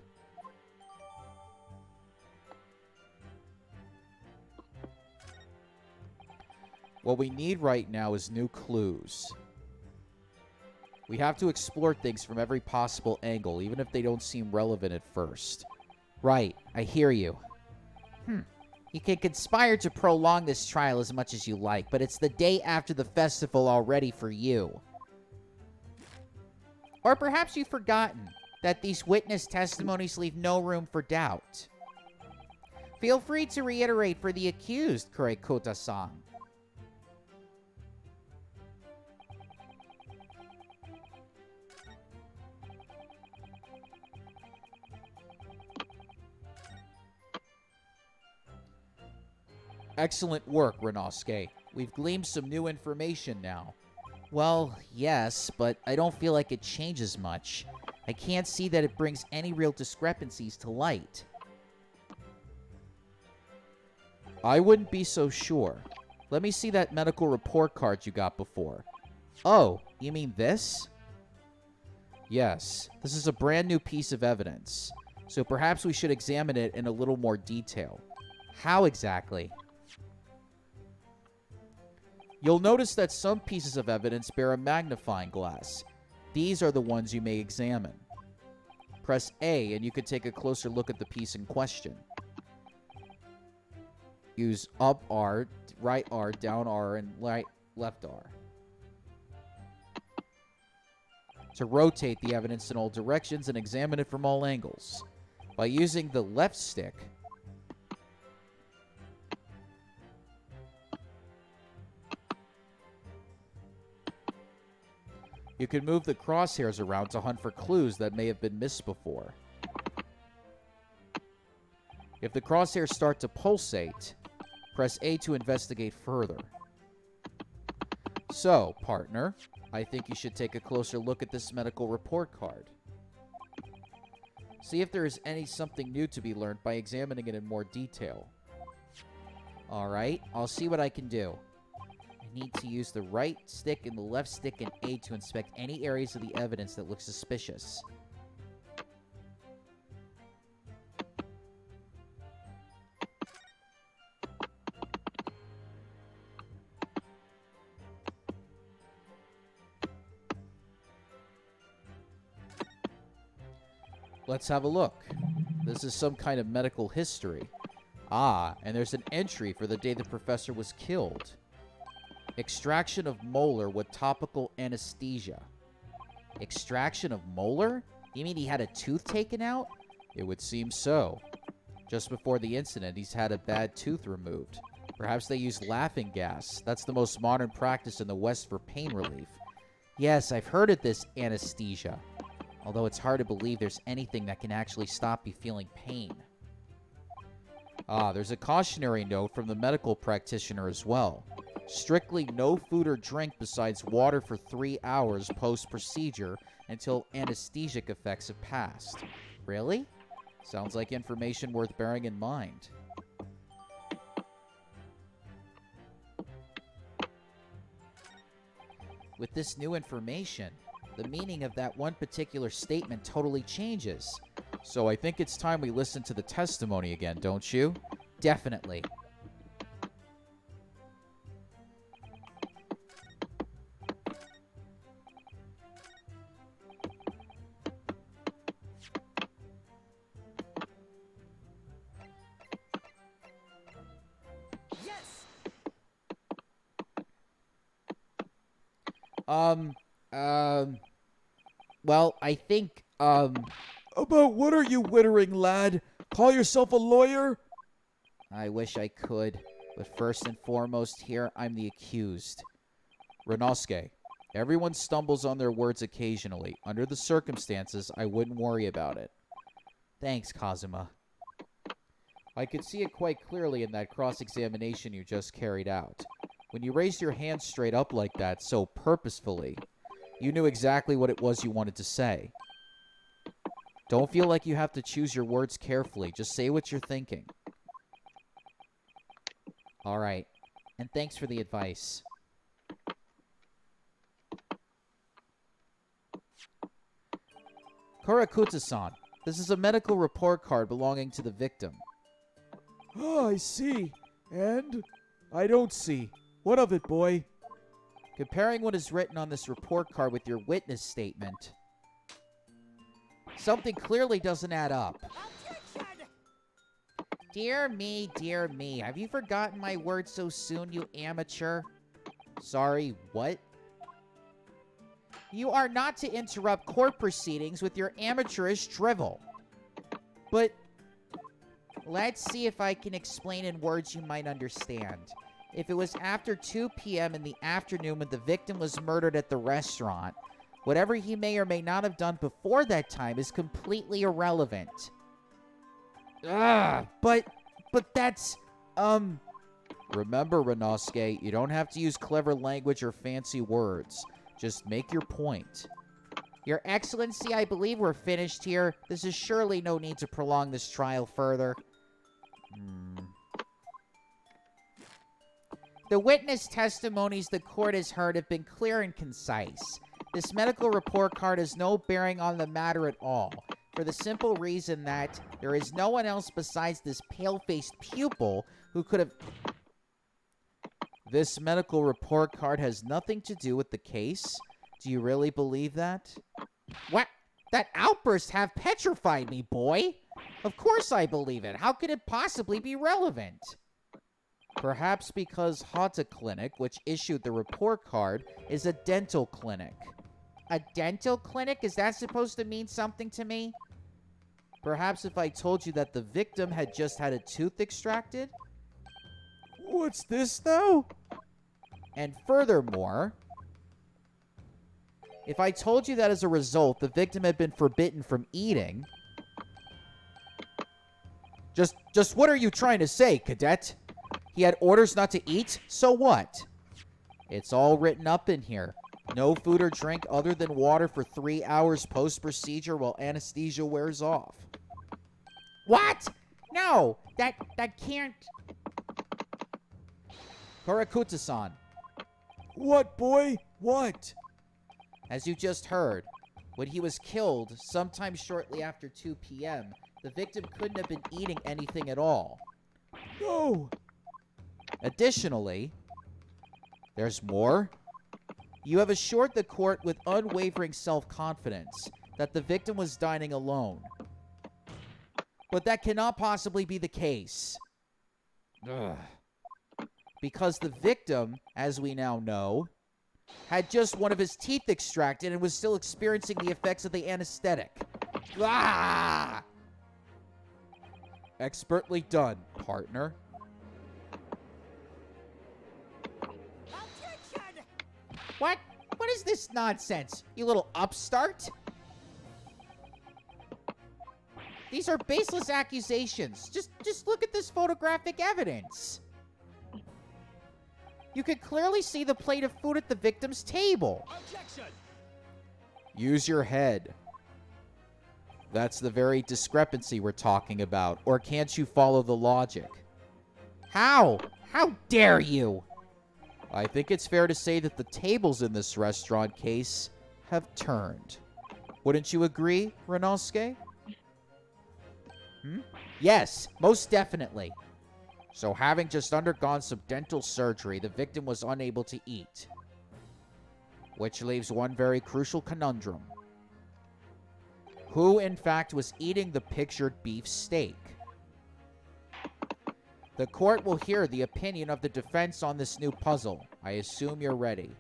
What we need right now is new clues. We have to explore things from every possible angle, even if they don't seem relevant at first. Right, I hear you. You can conspire to prolong this trial as much as you like, but it's the day after the festival already for you. Or perhaps you've forgotten that these witness testimonies leave no room for doubt. Feel free to reiterate for the accused, Kurekuta-san. Excellent work, Renosuke. We've gleaned some new information now. Well, yes, but I don't feel like it changes much. I can't see that it brings any real discrepancies to light. I wouldn't be so sure. Let me see that medical report card you got before. Oh, you mean this? Yes, this is a brand new piece of evidence, so perhaps we should examine it in a little more detail. How exactly? You'll notice that some pieces of evidence bear a magnifying glass. These are the ones you may examine. Press A and you can take a closer look at the piece in question. Use up R, right R, down R, and left R to rotate the evidence in all directions and examine it from all angles. By using the left stick, you can move the crosshairs around to hunt for clues that may have been missed before. If the crosshairs start to pulsate, press A to investigate further. So, partner, I think you should take a closer look at this medical report card. See if there is something new to be learned by examining it in more detail. Alright, I'll see what I can do. I need to use the right stick and the left stick and A to inspect any areas of the evidence that look suspicious. Let's have a look. This is some kind of medical history. Ah, and there's an entry for the day the professor was killed. Extraction of molar with topical anesthesia. Extraction of molar? You mean he had a tooth taken out? It would seem so. Just before the incident, he's had a bad tooth removed. Perhaps they used laughing gas. That's the most modern practice in the West for pain relief. Yes, I've heard of this anesthesia. Although it's hard to believe there's anything that can actually stop you feeling pain. Ah, there's a cautionary note from the medical practitioner as well. Strictly no food or drink besides water for 3 hours post-procedure until anesthesic effects have passed. Really? Sounds like information worth bearing in mind. With this new information, the meaning of that one particular statement totally changes. So I think it's time we listen to the testimony again, don't you? Definitely. Well, I think, About what are you wittering, lad? Call yourself a lawyer? I wish I could, but first and foremost here, I'm the accused. Renosuke, everyone stumbles on their words occasionally. Under the circumstances, I wouldn't worry about it. Thanks, Kazuma. I could see it quite clearly in that cross-examination you just carried out. When you raised your hand straight up like that, so purposefully, you knew exactly what it was you wanted to say. Don't feel like you have to choose your words carefully. Just say what you're thinking. All right. And thanks for the advice. Kurekuta-san, this is a medical report card belonging to the victim. Ah, I see. And? I don't see. What of it, boy? Comparing what is written on this report card with your witness statement, something clearly doesn't add up. Dear me. Have you forgotten my words so soon, you amateur? Sorry, what? You are not to interrupt court proceedings with your amateurish drivel. But let's see if I can explain in words you might understand. If it was after 2 p.m. in the afternoon when the victim was murdered at the restaurant, whatever he may or may not have done before that time is completely irrelevant. Ugh, but that's, Remember, Renosuke, you don't have to use clever language or fancy words. Just make your point. Your Excellency, I believe we're finished here. This is surely no need to prolong this trial further. The witness testimonies the court has heard have been clear and concise. This medical report card has no bearing on the matter at all, for the simple reason that there is no one else besides this pale-faced pupil who could have... This medical report card has nothing to do with the case? Do you really believe that? What? That outburst have petrified me, boy. Of course I believe it. How could it possibly be relevant? Perhaps because Hata Clinic, which issued the report card, is a dental clinic. A dental clinic? Is that supposed to mean something to me? Perhaps if I told you that the victim had just had a tooth extracted? What's this now? And furthermore, if I told you that as a result, the victim had been forbidden from eating... Just what are you trying to say, cadet? He had orders not to eat, so what? It's all written up in here. No food or drink other than water for 3 hours post-procedure while anesthesia wears off. What? No, that can't... Kurakuta-san. What, boy? What? As you just heard, when he was killed sometime shortly after 2 p.m., the victim couldn't have been eating anything at all. No. Additionally, there's more. You have assured the court with unwavering self-confidence that the victim was dining alone. But that cannot possibly be the case. Ugh. Because the victim, as we now know, had just one of his teeth extracted and was still experiencing the effects of the anesthetic. Ah! Expertly done, partner. Objection! What? What is this nonsense, you little upstart? These are baseless accusations. Just look at this photographic evidence. You could clearly see the plate of food at the victim's table. Objection! Use your head. That's the very discrepancy we're talking about. Or can't you follow the logic? How? How dare you? I think it's fair to say that the tables in this restaurant case have turned. Wouldn't you agree, Renosuke? Yes, most definitely. So having just undergone some dental surgery, the victim was unable to eat. Which leaves one very crucial conundrum. Who, in fact, was eating the pictured beef steak? The court will hear the opinion of the defense on this new puzzle. I assume you're ready.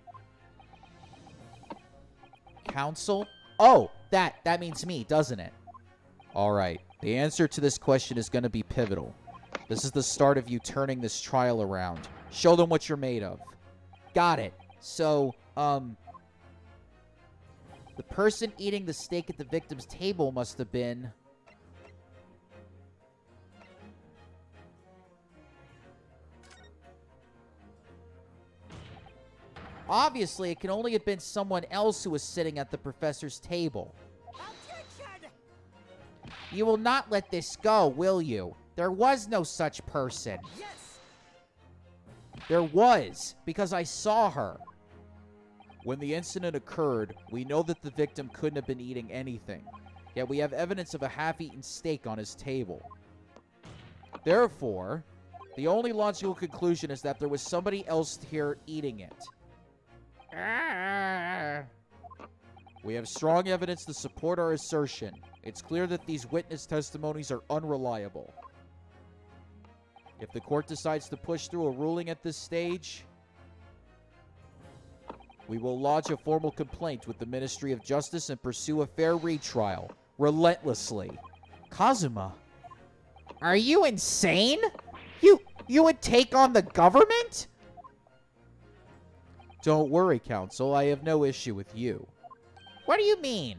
Counsel? Oh, that means me, doesn't it? Alright, the answer to this question is going to be pivotal. This is the start of you turning this trial around. Show them what you're made of. Got it. So, the person eating the steak at the victim's table must have been... Obviously, it can only have been someone else who was sitting at the professor's table. Objection! You will not let this go, will you? There was no such person. Yes! There was, because I saw her. When the incident occurred, we know that the victim couldn't have been eating anything. Yet we have evidence of a half-eaten steak on his table. Therefore, the only logical conclusion is that there was somebody else here eating it. We have strong evidence to support our assertion. It's clear that these witness testimonies are unreliable. If the court decides to push through a ruling at this stage, we will lodge a formal complaint with the Ministry of Justice and pursue a fair retrial, relentlessly. Kazuma, are you insane? You would take on the government? Don't worry, Counsel. I have no issue with you. What do you mean?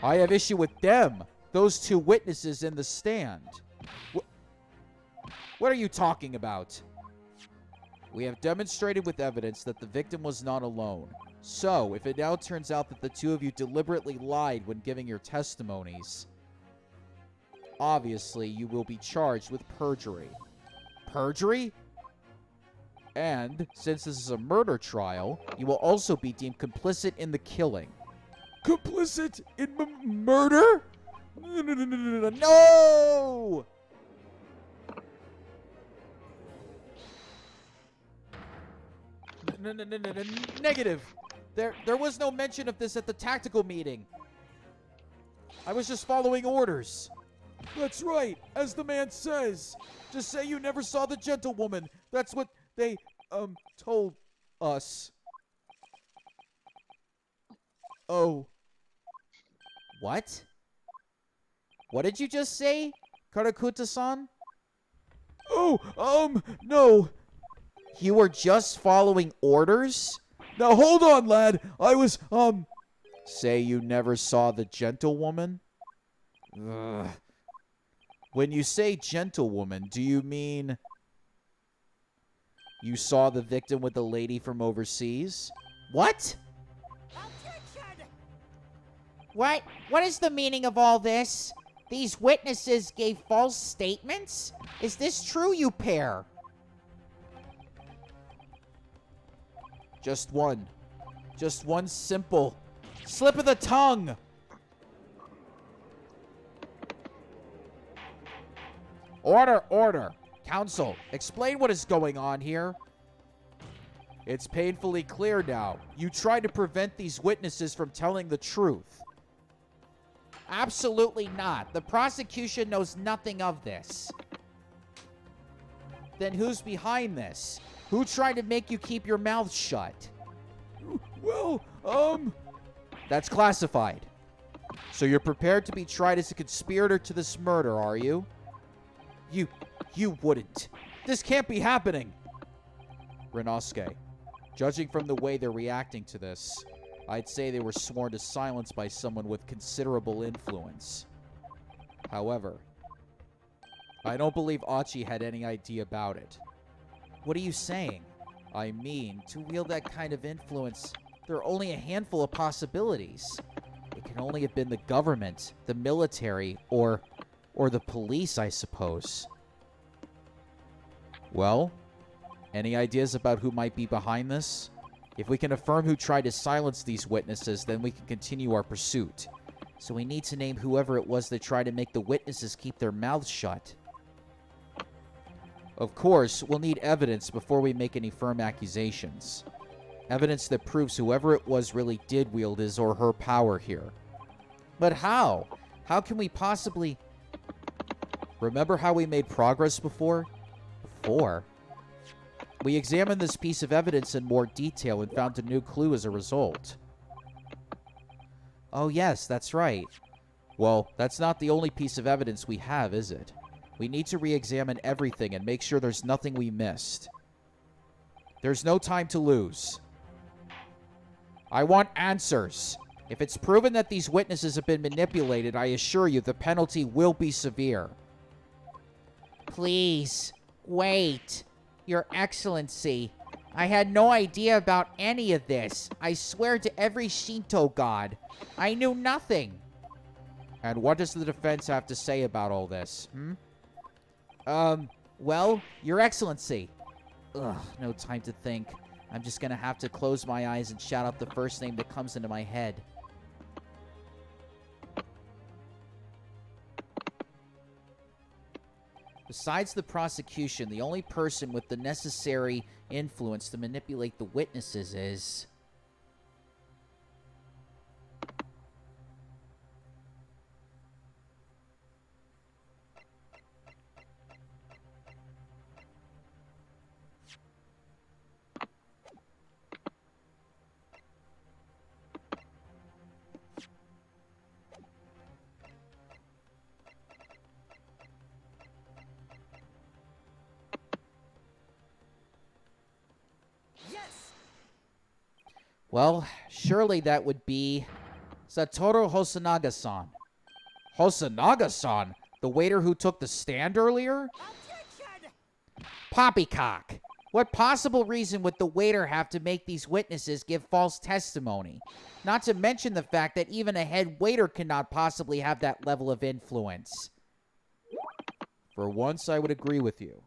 I have issue with them, those two witnesses in the stand. What are you talking about? We have demonstrated with evidence that the victim was not alone. So, if it now turns out that the two of you deliberately lied when giving your testimonies, obviously you will be charged with perjury. Perjury? And, since this is a murder trial, you will also be deemed complicit in the killing. Complicit in murder? No! Negative. There was no mention of this at the tactical meeting. I was just following orders. That's right, as the man says. Just say you never saw the gentlewoman. That's what they, told us. Oh. What? What did you just say, Karakuta-san? Oh, no. You were just following orders? Now hold on, lad. I was, Say you never saw the gentlewoman? Ugh. When you say gentlewoman, do you mean you saw the victim with the lady from overseas? What? What is the meaning of all this? These witnesses gave false statements? Is this true, you pair? Just one simple slip of the tongue. Order. Counsel, explain what is going on here. It's painfully clear now. You tried to prevent these witnesses from telling the truth. Absolutely not. The prosecution knows nothing of this. Then who's behind this? Who tried to make you keep your mouth shut? well, That's classified. So you're prepared to be tried as a conspirator to this murder, are you? You wouldn't. This can't be happening. Renosuke, judging from the way they're reacting to this, I'd say they were sworn to silence by someone with considerable influence. However, I don't believe Achi had any idea about it. What are you saying? I mean, to wield that kind of influence, there are only a handful of possibilities. It can only have been the government, the military, or the police, I suppose. Well, any ideas about who might be behind this? If we can affirm who tried to silence these witnesses, then we can continue our pursuit. So we need to name whoever it was that tried to make the witnesses keep their mouths shut. Of course, we'll need evidence before we make any firm accusations. Evidence that proves whoever it was really did wield his or her power here. But how? How can we possibly... Remember how we made progress before? Before? We examined this piece of evidence in more detail and found a new clue as a result. Oh yes, that's right. Well, that's not the only piece of evidence we have, is it? We need to re-examine everything and make sure there's nothing we missed. There's no time to lose. I want answers. If it's proven that these witnesses have been manipulated, I assure you the penalty will be severe. Please, wait. Your Excellency, I had no idea about any of this. I swear to every Shinto god. I knew nothing. And what does the defense have to say about all this, Well, Your Excellency. Ugh, no time to think. I'm just gonna have to close my eyes and shout out the first name that comes into my head. Besides the prosecution, the only person with the necessary influence to manipulate the witnesses is... Well, surely that would be Satoru Hosonaga-san. Hosonaga-san? The waiter who took the stand earlier? Poppycock! What possible reason would the waiter have to make these witnesses give false testimony? Not to mention the fact that even a head waiter cannot possibly have that level of influence. For once, I would agree with you.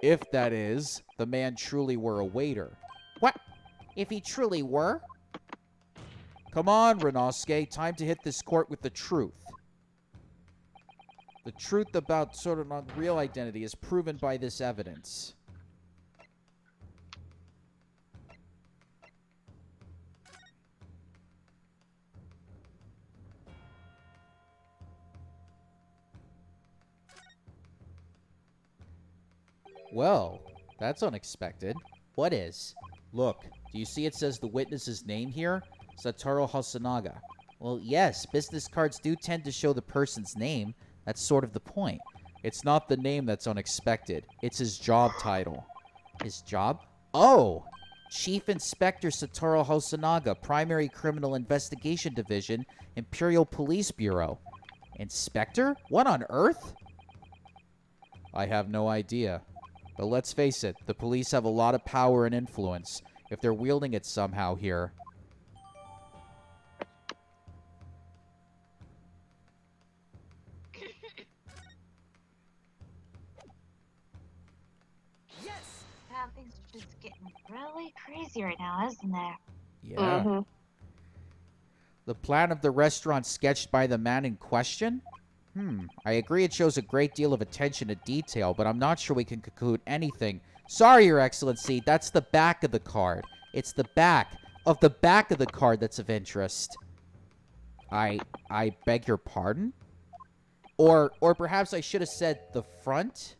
If, that is, the man truly were a waiter. What? If he truly were? Come on, Renosuke, time to hit this court with the truth. The truth about Soranon's real identity is proven by this evidence. Well, that's unexpected. What is? Look, do you see it says the witness's name here? Satoru Hosonaga. Well, yes, business cards do tend to show the person's name. That's sort of the point. It's not the name that's unexpected. It's his job title. His job? Oh! Chief Inspector Satoru Hosonaga, Primary Criminal Investigation Division, Imperial Police Bureau. Inspector? What on earth? I have no idea. But let's face it, the police have a lot of power and influence. If they're wielding it somehow here. Wow, things are just getting really crazy right now, isn't there? Yeah. The plan of the restaurant sketched by the man in question? I agree it shows a great deal of attention to detail, but I'm not sure we can conclude anything. Sorry, Your Excellency, that's the back of the card. It's the back of the card that's of interest. I beg your pardon? Or perhaps I should have said the front?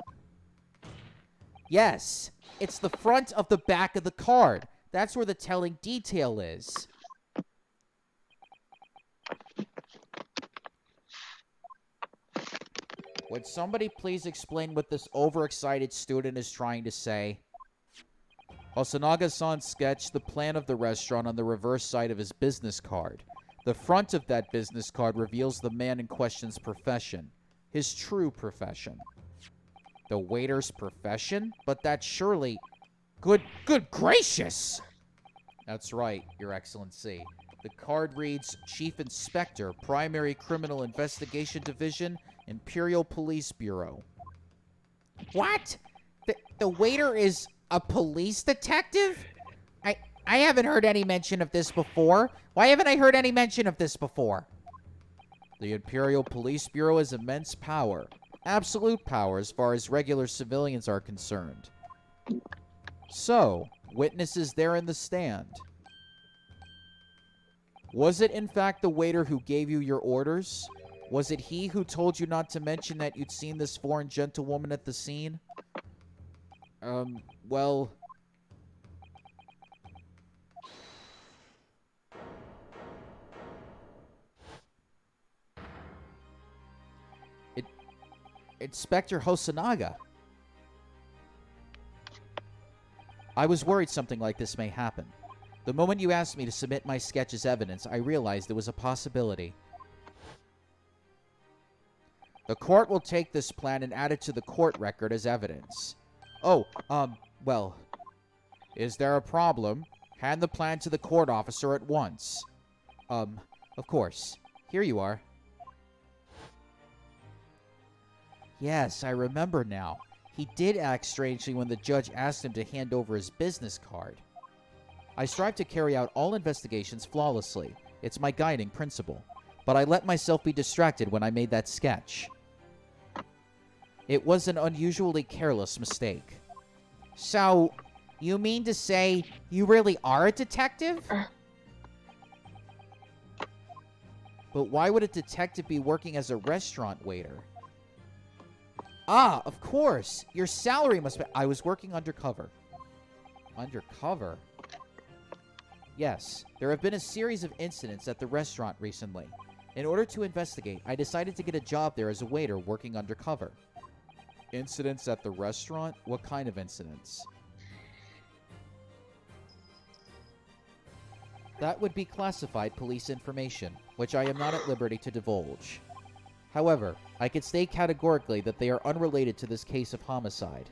Yes, it's the front of the back of the card. That's where the telling detail is. Would somebody please explain what this overexcited student is trying to say? Hosonaga-san sketched the plan of the restaurant on the reverse side of his business card. The front of that business card reveals the man in question's profession. His true profession. The waiter's profession? But that's surely... Good gracious! That's right, Your Excellency. The card reads, Chief Inspector, Primary Criminal Investigation Division, Imperial Police Bureau. What? The waiter is a police detective? I haven't heard any mention of this before. Why haven't I heard any mention of this before? The Imperial Police Bureau has immense power. Absolute power as far as regular civilians are concerned. So, witnesses there in the stand. Was it in fact the waiter who gave you your orders? Was it he who told you not to mention that you'd seen this foreign gentlewoman at the scene? Well... Inspector Hosonaga. I was worried something like this may happen. The moment you asked me to submit my sketch as evidence, I realized there was a possibility. The court will take this plan and add it to the court record as evidence. Oh, well... Is there a problem? Hand the plan to the court officer at once. Of course. Here you are. Yes, I remember now. He did act strangely when the judge asked him to hand over his business card. I strive to carry out all investigations flawlessly. It's my guiding principle. But I let myself be distracted when I made that sketch. It was an unusually careless mistake. So, you mean to say you really are a detective? But why would a detective be working as a restaurant waiter? Ah, of course. Your salary must be... I was working undercover. Undercover? Yes, there have been a series of incidents at the restaurant recently. In order to investigate, I decided to get a job there as a waiter working undercover. Incidents at the restaurant? What kind of incidents? That would be classified police information, which I am not at liberty to divulge. However, I can state categorically that they are unrelated to this case of homicide.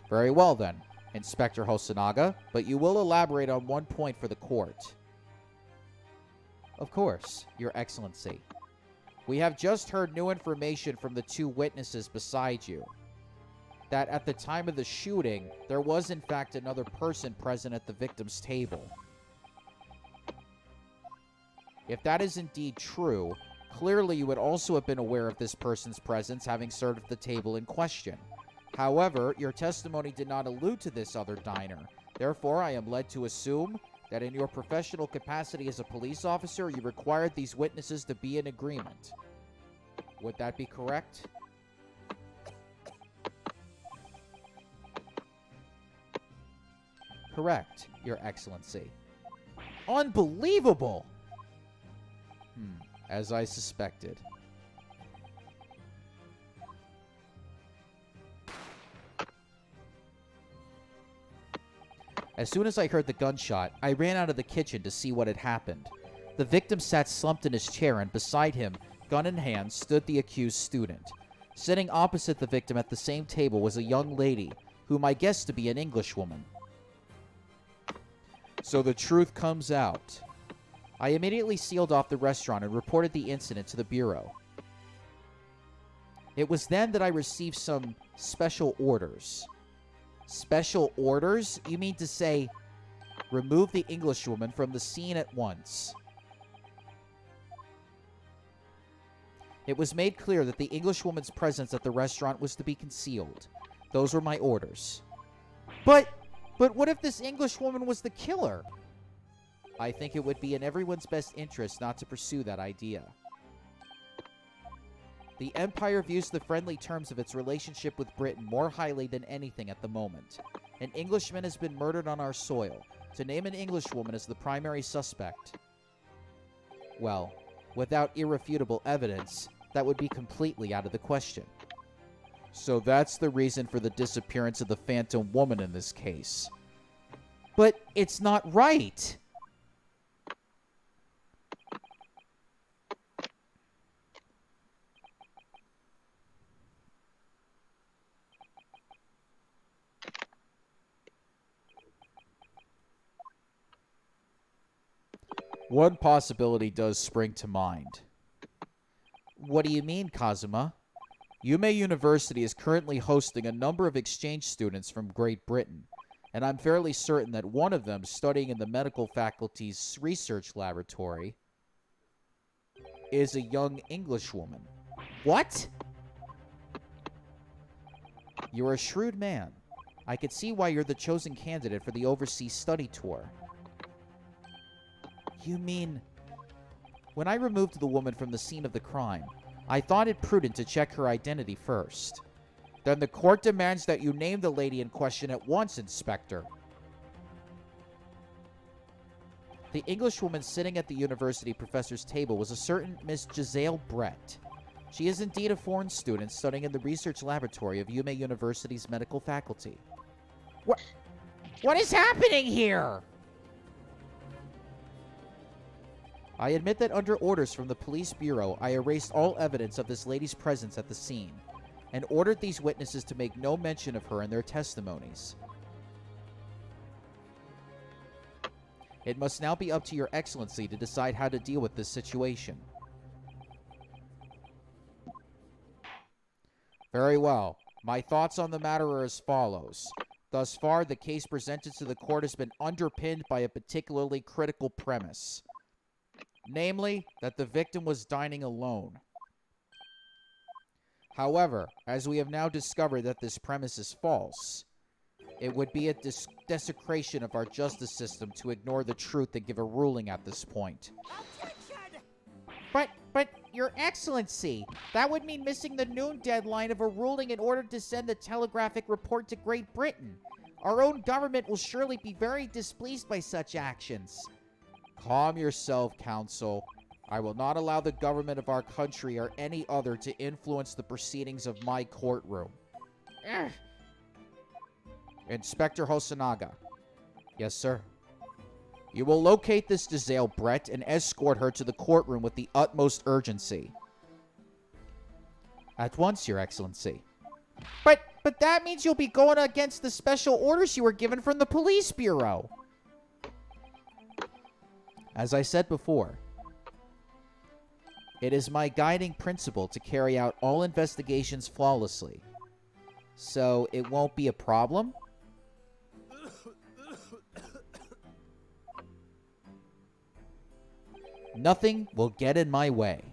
Very well then, Inspector Hosonaga, but you will elaborate on one point for the court. Of course, Your Excellency. We have just heard new information from the two witnesses beside you. That at the time of the shooting, there was in fact another person present at the victim's table. If that is indeed true, clearly you would also have been aware of this person's presence having served at the table in question. However, your testimony did not allude to this other diner. Therefore, I am led to assume that in your professional capacity as a police officer, you required these witnesses to be in agreement. Would that be correct? Correct, Your Excellency. Unbelievable! As I suspected. As soon as I heard the gunshot, I ran out of the kitchen to see what had happened. The victim sat slumped in his chair, and beside him, gun in hand, stood the accused student. Sitting opposite the victim at the same table was a young lady, whom I guessed to be an Englishwoman. So the truth comes out. I immediately sealed off the restaurant and reported the incident to the Bureau. It was then that I received some special orders. Special orders? You mean to say, remove the Englishwoman from the scene at once. It was made clear that the Englishwoman's presence at the restaurant was to be concealed. Those were my orders. But what if this Englishwoman was the killer? I think it would be in everyone's best interest not to pursue that idea. The Empire views the friendly terms of its relationship with Britain more highly than anything at the moment. An Englishman has been murdered on our soil. To name an Englishwoman as the primary suspect, well, without irrefutable evidence, that would be completely out of the question. So that's the reason for the disappearance of the Phantom Woman in this case. But it's not right! One possibility does spring to mind. What do you mean, Kazuma? Yume University is currently hosting a number of exchange students from Great Britain, and I'm fairly certain that one of them studying in the medical faculty's research laboratory is a young Englishwoman. What? You're a shrewd man. I could see why you're the chosen candidate for the overseas study tour. You mean... When I removed the woman from the scene of the crime, I thought it prudent to check her identity first. Then the court demands that you name the lady in question at once, Inspector. The Englishwoman sitting at the university professor's table was a certain Miss Giselle Brett. She is indeed a foreign student studying in the research laboratory of Yume University's medical faculty. What is happening here? I admit that under orders from the police bureau, I erased all evidence of this lady's presence at the scene, and ordered these witnesses to make no mention of her in their testimonies. It must now be up to Your Excellency to decide how to deal with this situation. Very well. My thoughts on the matter are as follows. Thus far, the case presented to the court has been underpinned by a particularly critical premise. Namely, that the victim was dining alone. However, as we have now discovered that this premise is false, it would be a desecration of our justice system to ignore the truth and give a ruling at this point. But, Your Excellency, that would mean missing the noon deadline of a ruling in order to send the telegraphic report to Great Britain. Our own government will surely be very displeased by such actions. Calm yourself, Counsel. I will not allow the government of our country or any other to influence the proceedings of my courtroom. Inspector Hosonaga, Yes, sir. You will locate this Giselle Brett and escort her to the courtroom with the utmost urgency. At once, Your Excellency. But that means you'll be going against the special orders you were given from the police bureau. As I said before, it is my guiding principle to carry out all investigations flawlessly. So it won't be a problem. Nothing will get in my way.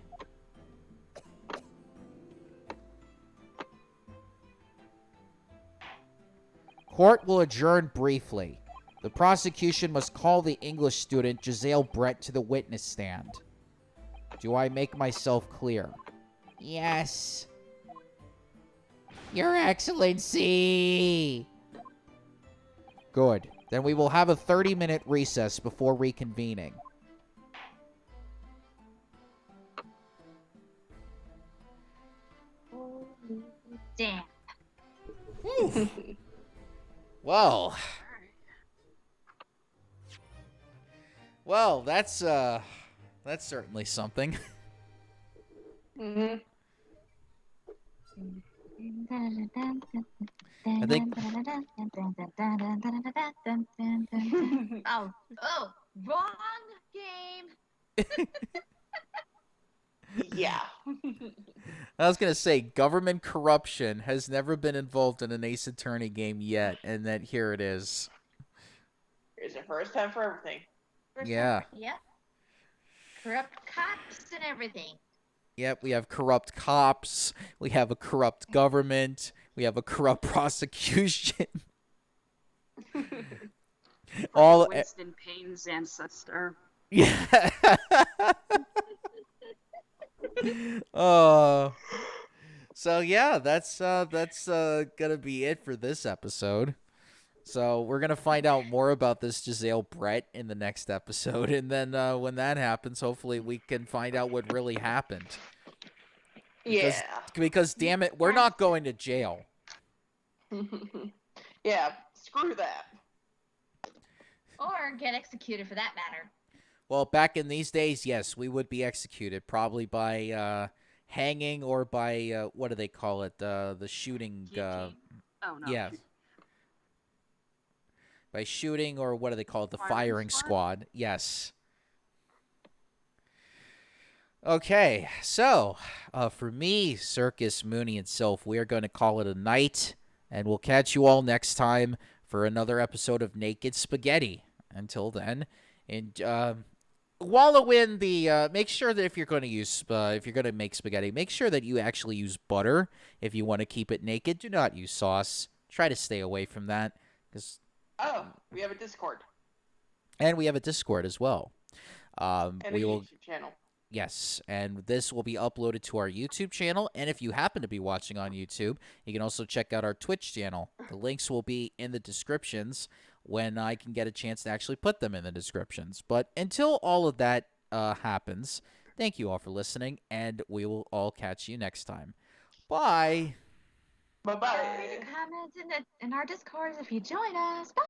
Court will adjourn briefly. The prosecution must call the English student Giselle Brett to the witness stand. Do I make myself clear? Yes. Your Excellency! Good. Then we will have a 30-minute recess before reconvening. Damn. Well. Well, that's certainly something. Mm-hmm. I think Oh, wrong game. Yeah. I was going to say government corruption has never been involved in an Ace Attorney game yet, and then here it is. Here's the first time for everything. Yeah. Yep. Corrupt cops and everything. Yep, we have corrupt cops, we have a corrupt government, we have a corrupt prosecution. All Winston Payne's ancestor. Yeah. So yeah, that's gonna be it for this episode. So we're gonna find out more about this Giselle Brett in the next episode, and then when that happens, hopefully we can find out what really happened. Yeah. Because damn it, we're not going to jail. Yeah, screw that. Or get executed for that matter. Well, back in these days, yes, we would be executed, probably by hanging or by what do they call it? The shooting. Oh no. Yeah. By shooting, or what do they call it? The Firing firing squad? squad. Yes. Okay, so for me, Circus, Mooney, and Sylph, we are going to call it a night, and we'll catch you all next time for another episode of Naked Spaghetti. Until then, and wallow in the. Make sure that if you're going to make spaghetti, make sure that you actually use butter if you want to keep it naked. Do not use sauce. Try to stay away from that, because. Oh, we have a Discord. And we have a Discord as well. And we a will. YouTube channel. Yes, and this will be uploaded to our YouTube channel. And if you happen to be watching on YouTube, you can also check out our Twitch channel. The links will be in the descriptions when I can get a chance to actually put them in the descriptions. But until all of that happens, thank you all for listening, and we will all catch you next time. Bye! Bye-bye. Comment in our Discord if you join us. Bye.